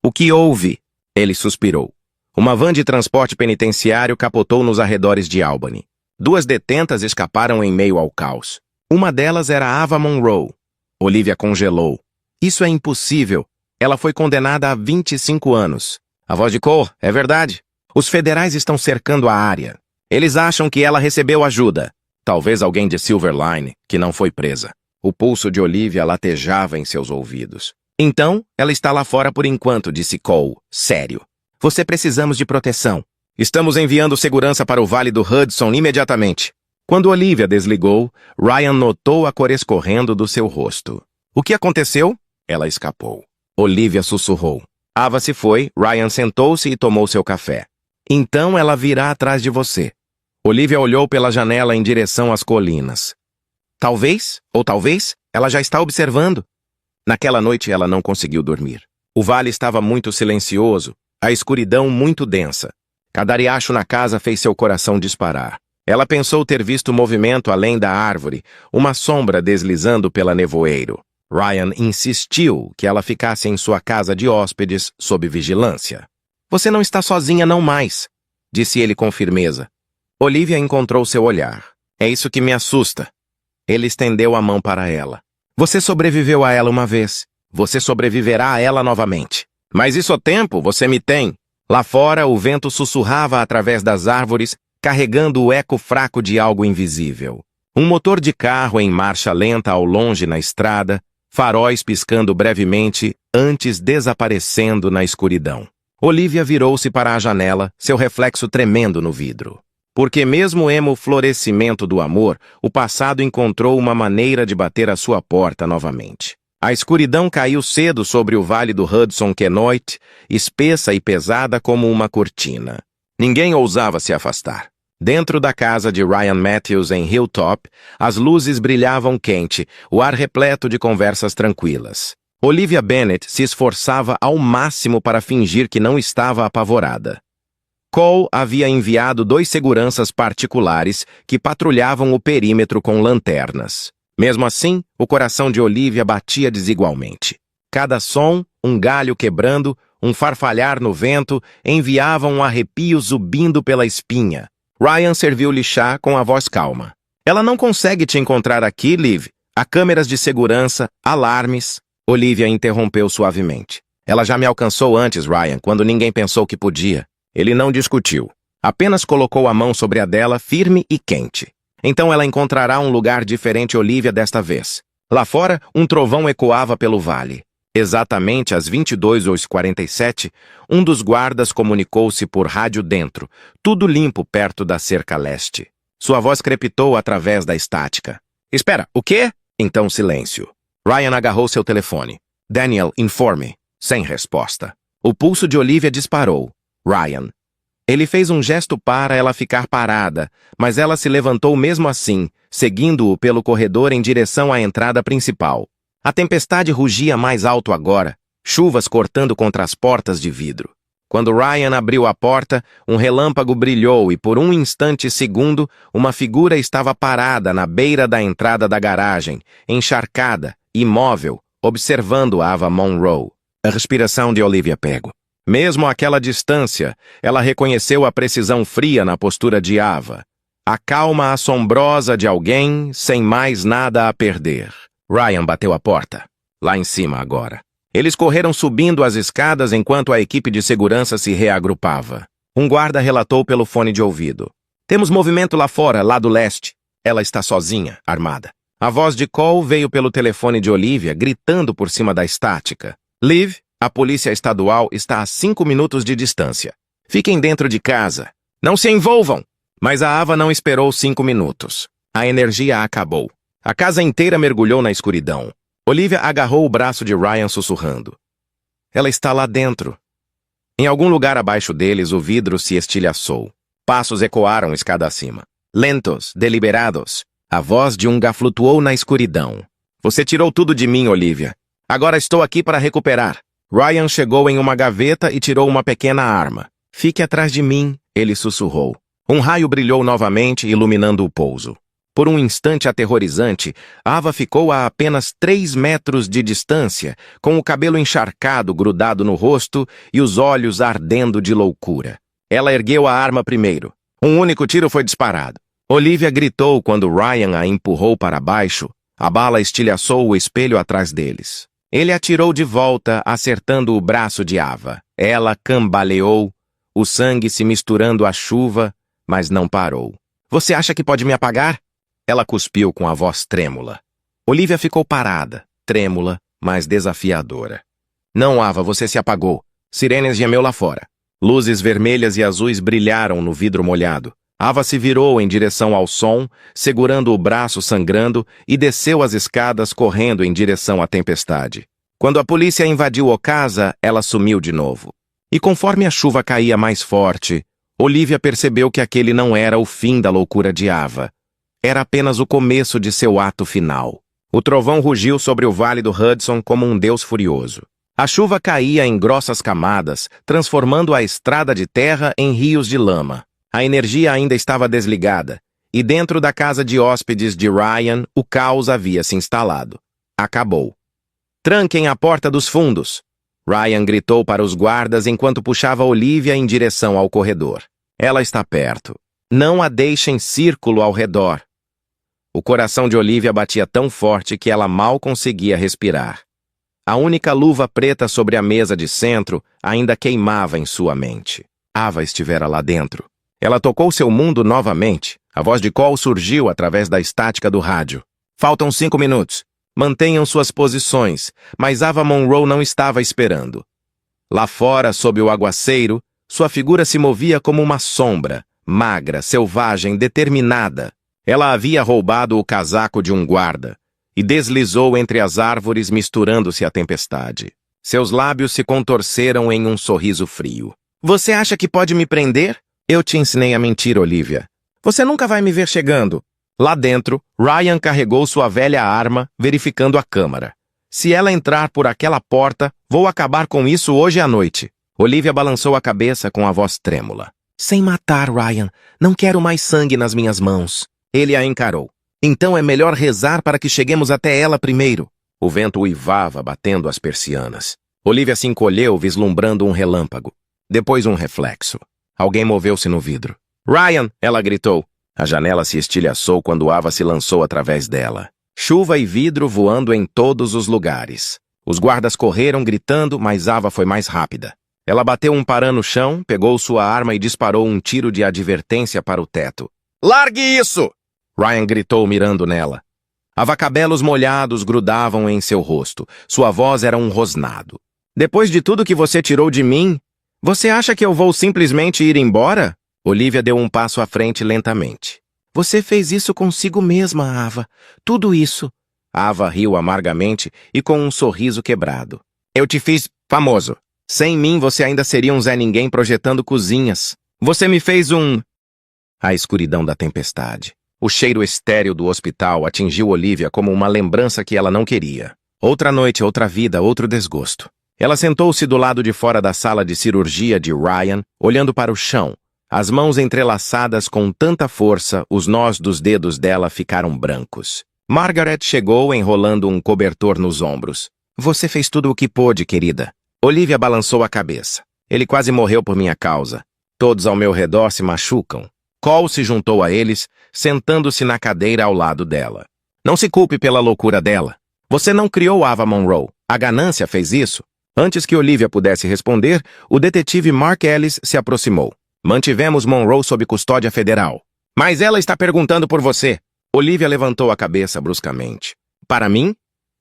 O que houve? Ele suspirou. Uma van de transporte penitenciário capotou nos arredores de Albany. 2 detentas escaparam em meio ao caos. Uma delas era Ava Monroe. Olivia congelou. Isso é impossível. Ela foi condenada a 25 anos. A voz de cor, é verdade. Os federais estão cercando a área. Eles acham que ela recebeu ajuda. Talvez alguém de Silverline, que não foi presa. O pulso de Olivia latejava em seus ouvidos. Então, ela está lá fora por enquanto, disse Cole, sério. Você precisamos de proteção. Estamos enviando segurança para o Vale do Hudson imediatamente. Quando Olivia desligou, Ryan notou a cor escorrendo do seu rosto. O que aconteceu? Ela escapou. Olivia sussurrou. Ava se foi, Ryan sentou-se e tomou seu café. Então ela virá atrás de você. Olivia olhou pela janela em direção às colinas. Talvez, ou talvez, ela já está observando. Naquela noite ela não conseguiu dormir. O vale estava muito silencioso, a escuridão muito densa. Cada riacho na casa fez seu coração disparar. Ela pensou ter visto movimento além da árvore, uma sombra deslizando pela nevoeiro. Ryan insistiu que ela ficasse em sua casa de hóspedes sob vigilância. Você não está sozinha não mais, disse ele com firmeza. Olivia encontrou seu olhar. É isso que me assusta. Ele estendeu a mão para ela. Você sobreviveu a ela uma vez. Você sobreviverá a ela novamente. Mas isso é tempo, você me tem. Lá fora, o vento sussurrava através das árvores, carregando o eco fraco de algo invisível. Um motor de carro em marcha lenta ao longe na estrada, faróis piscando brevemente, antes desaparecendo na escuridão. Olivia virou-se para a janela, seu reflexo tremendo no vidro. Porque mesmo emo florescimento do amor, o passado encontrou uma maneira de bater à sua porta novamente. A escuridão caiu cedo sobre o vale do Hudson Kenoit, espessa e pesada como uma cortina. Ninguém ousava se afastar. Dentro da casa de Ryan Matthews em Hilltop, as luzes brilhavam quente, o ar repleto de conversas tranquilas. Olivia Bennet se esforçava ao máximo para fingir que não estava apavorada. Cole havia enviado 2 seguranças particulares que patrulhavam o perímetro com lanternas. Mesmo assim, o coração de Olivia batia desigualmente. Cada som, um galho quebrando, um farfalhar no vento, enviavam um arrepio zubindo pela espinha. Ryan serviu-lhe chá com a voz calma. Ela não consegue te encontrar aqui, Liv. Há câmeras de segurança, alarmes. Olivia interrompeu suavemente. Ela já me alcançou antes, Ryan, quando ninguém pensou que podia. Ele não discutiu. Apenas colocou a mão sobre a dela, firme e quente. Então ela encontrará um lugar diferente, Olivia, desta vez. Lá fora, um trovão ecoava pelo vale. Exatamente às 22h47, um dos guardas comunicou-se por rádio dentro, tudo limpo perto da cerca leste. Sua voz crepitou através da estática. Espera, o quê? Então silêncio. Ryan agarrou seu telefone. Daniel, informe. Sem resposta. O pulso de Olivia disparou. Ryan. Ele fez um gesto para ela ficar parada, mas ela se levantou mesmo assim, seguindo-o pelo corredor em direção à entrada principal. A tempestade rugia mais alto agora, chuvas cortando contra as portas de vidro. Quando Ryan abriu a porta, um relâmpago brilhou e por um instante-segundo, uma figura estava parada na beira da entrada da garagem, encharcada, imóvel, observando Ava Monroe. A respiração de Olivia pegou. Mesmo àquela distância, ela reconheceu a precisão fria na postura de Ava. A calma assombrosa de alguém sem mais nada a perder. Ryan bateu a porta. Lá em cima agora. Eles correram subindo as escadas enquanto a equipe de segurança se reagrupava. Um guarda relatou pelo fone de ouvido. Temos movimento lá fora, lá do leste. Ela está sozinha, armada. A voz de Cole veio pelo telefone de Olivia, gritando por cima da estática. Liv, a polícia estadual está a 5 minutos de distância. Fiquem dentro de casa. Não se envolvam! Mas a Ava não esperou 5 minutos. A energia acabou. A casa inteira mergulhou na escuridão. Olivia agarrou o braço de Ryan sussurrando. Ela está lá dentro. Em algum lugar abaixo deles, o vidro se estilhaçou. Passos ecoaram escada acima. Lentos, deliberados. A voz de Unga flutuou na escuridão. Você tirou tudo de mim, Olivia. Agora estou aqui para recuperar. Ryan chegou em uma gaveta e tirou uma pequena arma. Fique atrás de mim, ele sussurrou. Um raio brilhou novamente, iluminando o pouso. Por um instante aterrorizante, Ava ficou a apenas 3 metros de distância, com o cabelo encharcado grudado no rosto e os olhos ardendo de loucura. Ela ergueu a arma primeiro. Um único tiro foi disparado. Olivia gritou quando Ryan a empurrou para baixo. A bala estilhaçou o espelho atrás deles. Ele atirou de volta, acertando o braço de Ava. Ela cambaleou, o sangue se misturando à chuva, mas não parou. Você acha que pode me apagar? Ela cuspiu com a voz trêmula. Olivia ficou parada, trêmula, mas desafiadora. Não, Ava, você se apagou. Sirenes gemeu lá fora. Luzes vermelhas e azuis brilharam no vidro molhado. Ava se virou em direção ao som, segurando o braço sangrando, e desceu as escadas correndo em direção à tempestade. Quando a polícia invadiu a casa, ela sumiu de novo. E conforme a chuva caía mais forte, Olivia percebeu que aquele não era o fim da loucura de Ava. Era apenas o começo de seu ato final. O trovão rugiu sobre o vale do Hudson como um deus furioso. A chuva caía em grossas camadas, transformando a estrada de terra em rios de lama. A energia ainda estava desligada, e dentro da casa de hóspedes de Ryan, o caos havia se instalado. Acabou. Tranquem a porta dos fundos! Ryan gritou para os guardas enquanto puxava Olivia em direção ao corredor. Ela está perto. Não a deixem círculo ao redor. O coração de Olivia batia tão forte que ela mal conseguia respirar. A única luva preta sobre a mesa de centro ainda queimava em sua mente. Ava estivera lá dentro. Ela tocou seu mundo novamente. A voz de Cole surgiu através da estática do rádio. Faltam 5 minutos. Mantenham suas posições, mas Ava Monroe não estava esperando. Lá fora, sob o aguaceiro, sua figura se movia como uma sombra, magra, selvagem, determinada. Ela havia roubado o casaco de um guarda e deslizou entre as árvores, misturando-se à tempestade. Seus lábios se contorceram em um sorriso frio. Você acha que pode me prender? Eu te ensinei a mentir, Olivia. Você nunca vai me ver chegando. Lá dentro, Ryan carregou sua velha arma, verificando a câmara. Se ela entrar por aquela porta, vou acabar com isso hoje à noite. Olivia balançou a cabeça com a voz trêmula. Sem matar, Ryan. Não quero mais sangue nas minhas mãos. Ele a encarou. Então é melhor rezar para que cheguemos até ela primeiro. O vento uivava, batendo as persianas. Olivia se encolheu, vislumbrando um relâmpago. Depois um reflexo. Alguém moveu-se no vidro. Ryan! Ela gritou. A janela se estilhaçou quando Ava se lançou através dela. Chuva e vidro voando em todos os lugares. Os guardas correram gritando, mas Ava foi mais rápida. Ela bateu um parã no chão, pegou sua arma e disparou um tiro de advertência para o teto. Largue isso! Ryan gritou, mirando nela. Avacabelos molhados grudavam em seu rosto. Sua voz era um rosnado. Depois de tudo que você tirou de mim, você acha que eu vou simplesmente ir embora? Olivia deu um passo à frente lentamente. Você fez isso consigo mesma, Ava. Tudo isso. Ava riu amargamente e com um sorriso quebrado. Eu te fiz famoso. Sem mim você ainda seria um Zé Ninguém projetando cozinhas. Você me fez um... A escuridão da tempestade. O cheiro estéril do hospital atingiu Olivia como uma lembrança que ela não queria. Outra noite, outra vida, outro desgosto. Ela sentou-se do lado de fora da sala de cirurgia de Ryan, olhando para o chão. As mãos entrelaçadas com tanta força, os nós dos dedos dela ficaram brancos. Margaret chegou enrolando um cobertor nos ombros. Você fez tudo o que pôde, querida. Olivia balançou a cabeça. Ele quase morreu por minha causa. Todos ao meu redor se machucam. Cole se juntou a eles, sentando-se na cadeira ao lado dela. Não se culpe pela loucura dela. Você não criou Ava Monroe. A ganância fez isso. Antes que Olivia pudesse responder, o detetive Mark Ellis se aproximou. Mantivemos Monroe sob custódia federal. Mas ela está perguntando por você. Olivia levantou a cabeça bruscamente. Para mim?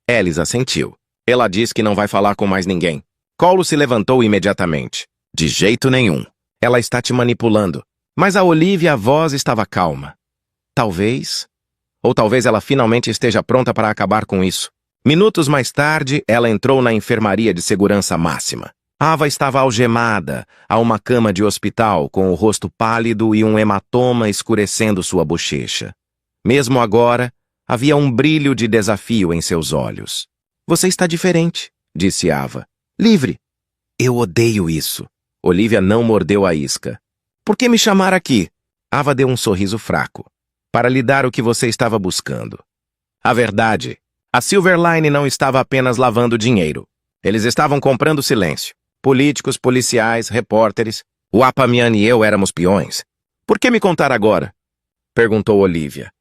Ellis assentiu. Ela diz que não vai falar com mais ninguém. Cole se levantou imediatamente. De jeito nenhum. Ela está te manipulando. Mas a Olivia, a voz estava calma. Talvez... Ou talvez ela finalmente esteja pronta para acabar com isso. Minutos mais tarde, ela entrou na enfermaria de segurança máxima. Ava estava algemada a uma cama de hospital com o rosto pálido e um hematoma escurecendo sua bochecha. Mesmo agora, havia um brilho de desafio em seus olhos. Você está diferente, disse Ava. Livre. Eu odeio isso. Olivia não mordeu a isca. Por que me chamar aqui? Ava deu um sorriso fraco. Para lhe dar o que você estava buscando. A verdade, a Silverline não estava apenas lavando dinheiro. Eles estavam comprando silêncio. Políticos, policiais, repórteres. O Apamian e eu éramos peões. Por que me contar agora? Perguntou Olivia.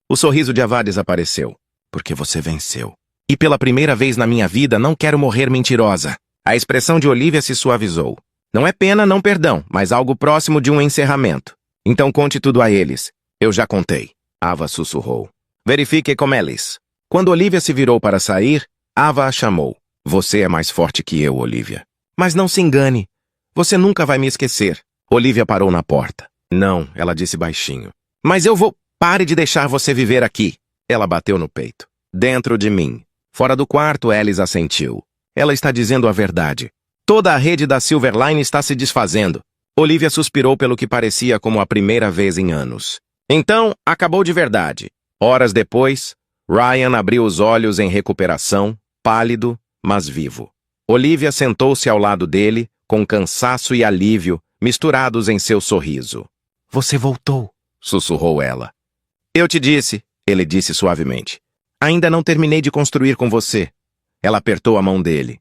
O sorriso de Ava desapareceu. Porque você venceu. E pela primeira vez na minha vida não quero morrer mentirosa. A expressão de Olivia se suavizou. Não é pena, não perdão, mas algo próximo de um encerramento. Então conte tudo a eles. Eu já contei. Ava sussurrou. Verifique com eles. Quando Olivia se virou para sair, Ava a chamou. Você é mais forte que eu, Olivia. Mas não se engane. Você nunca vai me esquecer. Olivia parou na porta. Não, ela disse baixinho. Mas eu vou... Pare de deixar você viver aqui. Ela bateu no peito. Dentro de mim. Fora do quarto, Alice assentiu. Ela está dizendo a verdade. Toda a rede da Silverline está se desfazendo. Olivia suspirou pelo que parecia como a primeira vez em anos. Então, acabou de verdade. Horas depois, Ryan abriu os olhos em recuperação, pálido, mas vivo. Olivia sentou-se ao lado dele, com cansaço e alívio, misturados em seu sorriso. Você voltou, sussurrou ela. Eu te disse, ele disse suavemente. Ainda não terminei de construir com você. Ela apertou a mão dele.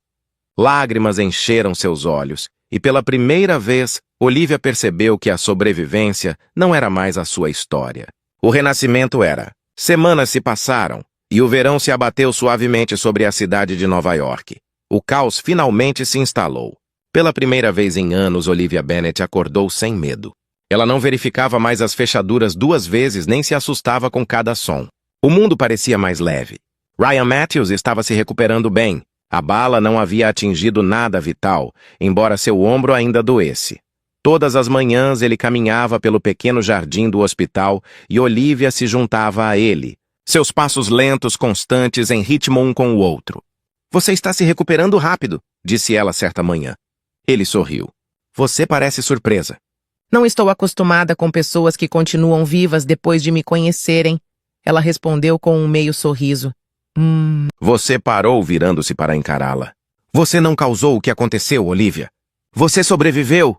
Lágrimas encheram seus olhos, e pela primeira vez, Olivia percebeu que a sobrevivência não era mais a sua história. O renascimento era. Semanas se passaram, e o verão se abateu suavemente sobre a cidade de Nova York. O caos finalmente se instalou. Pela primeira vez em anos, Olivia Bennet acordou sem medo. Ela não verificava mais as fechaduras 2 vezes nem se assustava com cada som. O mundo parecia mais leve. Ryan Matthews estava se recuperando bem. A bala não havia atingido nada vital, embora seu ombro ainda doesse. Todas as manhãs ele caminhava pelo pequeno jardim do hospital e Olivia se juntava a ele, seus passos lentos, constantes, em ritmo um com o outro. Você está se recuperando rápido, disse ela certa manhã. Ele sorriu. Você parece surpresa. Não estou acostumada com pessoas que continuam vivas depois de me conhecerem. Ela respondeu com um meio sorriso. Você parou virando-se para encará-la. Você não causou o que aconteceu, Olivia. Você sobreviveu.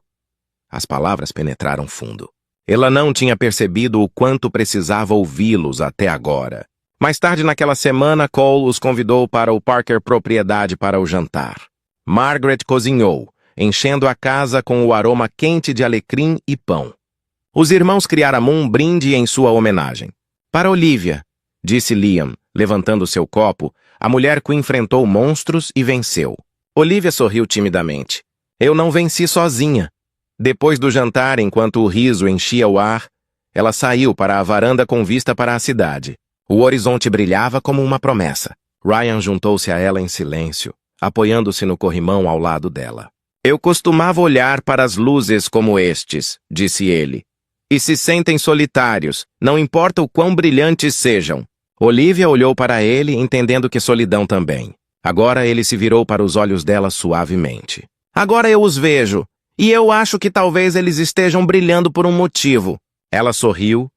As palavras penetraram fundo. Ela não tinha percebido o quanto precisava ouvi-los até agora. Mais tarde naquela semana, Cole os convidou para o Parker Propriedade para o jantar. Margaret cozinhou, enchendo a casa com o aroma quente de alecrim e pão. Os irmãos criaram um brinde em sua homenagem. Para Olivia, disse Liam, levantando seu copo, a mulher que enfrentou monstros e venceu. Olivia sorriu timidamente. Eu não venci sozinha. Depois do jantar, enquanto o riso enchia o ar, ela saiu para a varanda com vista para a cidade. O horizonte brilhava como uma promessa. Ryan juntou-se a ela em silêncio, apoiando-se no corrimão ao lado dela. Eu costumava olhar para as luzes como estes, disse ele. E se sentem solitários, não importa o quão brilhantes sejam. Olivia olhou para ele, entendendo que solidão também. Agora ele se virou para os olhos dela suavemente. Agora eu os vejo, e eu acho que talvez eles estejam brilhando por um motivo. Ela sorriu,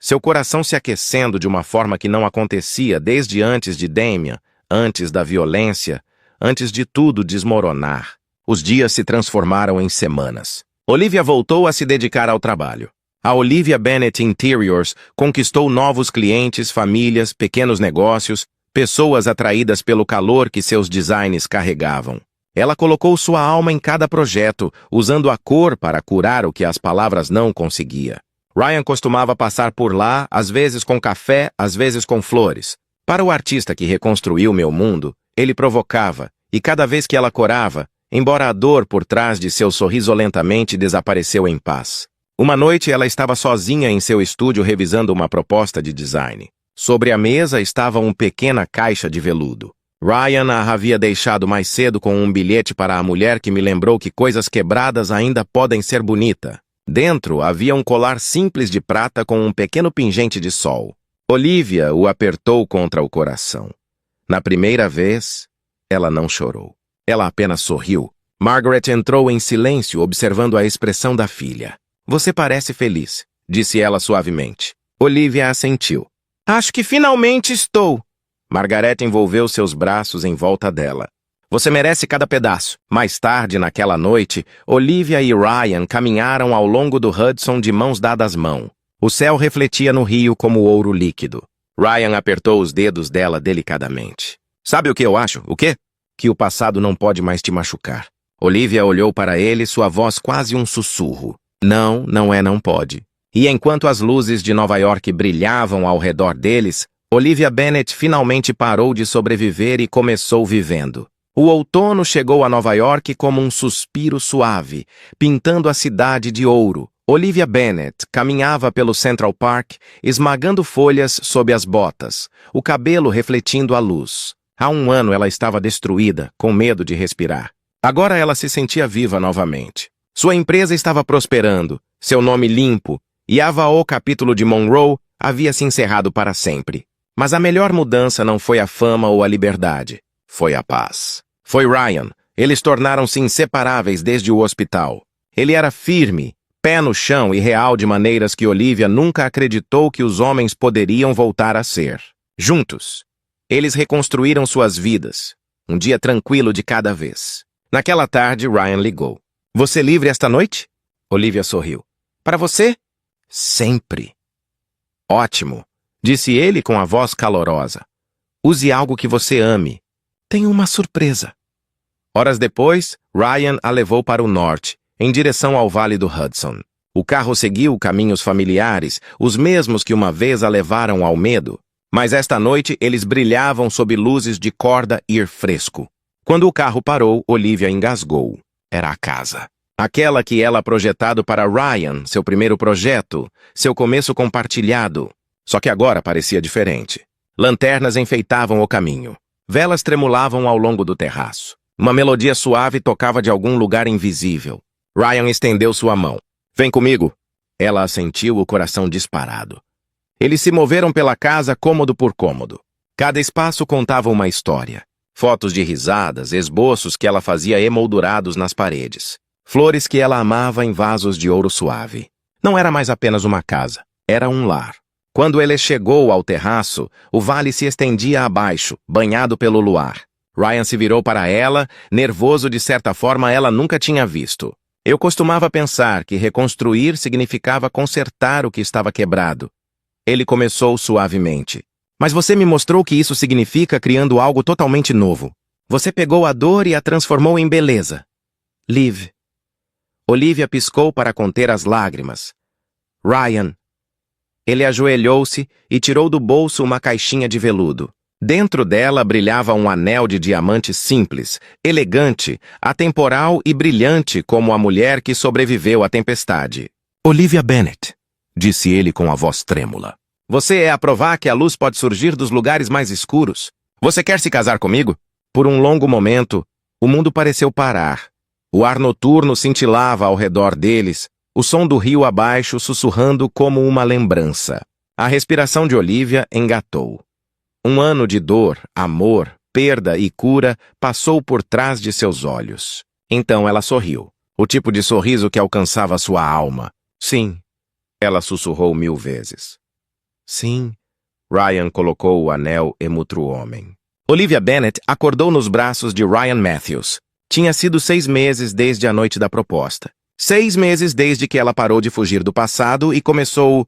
seu coração se aquecendo de uma forma que não acontecia desde antes de Damien, antes da violência, antes de tudo desmoronar. Os dias se transformaram em semanas. Olivia voltou a se dedicar ao trabalho. A Olivia Bennett Interiors conquistou novos clientes, famílias, pequenos negócios, pessoas atraídas pelo calor que seus designs carregavam. Ela colocou sua alma em cada projeto, usando a cor para curar o que as palavras não conseguiam. Ryan costumava passar por lá, às vezes com café, às vezes com flores. Para o artista que reconstruiu meu mundo, ele provocava, e cada vez que ela corava, embora a dor por trás de seu sorriso lentamente desapareceu em paz. Uma noite ela estava sozinha em seu estúdio revisando uma proposta de design. Sobre a mesa estava uma pequena caixa de veludo. Ryan a havia deixado mais cedo com um bilhete para a mulher que me lembrou que coisas quebradas ainda podem ser bonita. Dentro havia um colar simples de prata com um pequeno pingente de sol. Olivia o apertou contra o coração. Na primeira vez, ela não chorou. Ela apenas sorriu. Margaret entrou em silêncio, observando a expressão da filha. Você parece feliz, disse ela suavemente. Olivia assentiu. Acho que finalmente estou. Margaret envolveu seus braços em volta dela. Você merece cada pedaço. Mais tarde, naquela noite, Olivia e Ryan caminharam ao longo do Hudson de mãos dadas mão. O céu refletia no rio como ouro líquido. Ryan apertou os dedos dela delicadamente. Sabe o que eu acho? O quê? Que o passado não pode mais te machucar. Olivia olhou para ele, sua voz quase um sussurro. Não, não pode. E enquanto as luzes de Nova York brilhavam ao redor deles, Olivia Bennett finalmente parou de sobreviver e começou vivendo. O outono chegou a Nova York como um suspiro suave, pintando a cidade de ouro. Olivia Bennett caminhava pelo Central Park, esmagando folhas sob as botas, o cabelo refletindo a luz. Há um ano ela estava destruída, com medo de respirar. Agora ela se sentia viva novamente. Sua empresa estava prosperando, seu nome limpo, e a Avaô capítulo de Monroe havia se encerrado para sempre. Mas a melhor mudança não foi a fama ou a liberdade. Foi a paz. Foi Ryan. Eles tornaram-se inseparáveis desde o hospital. Ele era firme, pé no chão e real de maneiras que Olivia nunca acreditou que os homens poderiam voltar a ser. Juntos, eles reconstruíram suas vidas, um dia tranquilo de cada vez. Naquela tarde, Ryan ligou. Você livre esta noite? Olivia sorriu. Para você? Sempre. Ótimo, disse ele com a voz calorosa. Use algo que você ame. Tenho uma surpresa. Horas depois, Ryan a levou para o norte, em direção ao Vale do Hudson. O carro seguiu caminhos familiares, os mesmos que uma vez a levaram ao medo. Mas esta noite eles brilhavam sob luzes de corda e ar fresco. Quando o carro parou, Olivia engasgou. Era a casa. Aquela que ela projetado para Ryan, seu primeiro projeto, seu começo compartilhado. Só que agora parecia diferente. Lanternas enfeitavam o caminho. Velas tremulavam ao longo do terraço. Uma melodia suave tocava de algum lugar invisível. Ryan estendeu sua mão. Vem comigo. Ela assentiu, o coração disparado. Eles se moveram pela casa cômodo por cômodo. Cada espaço contava uma história. Fotos de risadas, esboços que ela fazia emoldurados nas paredes. Flores que ela amava em vasos de ouro suave. Não era mais apenas uma casa, era um lar. Quando ele chegou ao terraço, o vale se estendia abaixo, banhado pelo luar. Ryan se virou para ela, nervoso de certa forma ela nunca tinha visto. Eu costumava pensar que reconstruir significava consertar o que estava quebrado. Ele começou suavemente. Mas você me mostrou que isso significa criando algo totalmente novo. Você pegou a dor e a transformou em beleza. Liv. Olivia piscou para conter as lágrimas. Ryan. Ele ajoelhou-se e tirou do bolso uma caixinha de veludo. Dentro dela brilhava um anel de diamante simples, elegante, atemporal e brilhante como a mulher que sobreviveu à tempestade. Olivia Bennet, disse ele com a voz trêmula. Você é a provar que a luz pode surgir dos lugares mais escuros. Você quer se casar comigo? Por um longo momento, o mundo pareceu parar. O ar noturno cintilava ao redor deles, o som do rio abaixo sussurrando como uma lembrança. A respiração de Olivia engatou. Um ano de dor, amor, perda e cura passou por trás de seus olhos. Então ela sorriu, o tipo de sorriso que alcançava sua alma. Sim, ela sussurrou 1000 vezes. Sim, Ryan colocou o anel e mutrou o homem. Olivia Bennet acordou nos braços de Ryan Matthews. Tinha sido 6 meses desde a noite da proposta. 6 meses desde que ela parou de fugir do passado e começou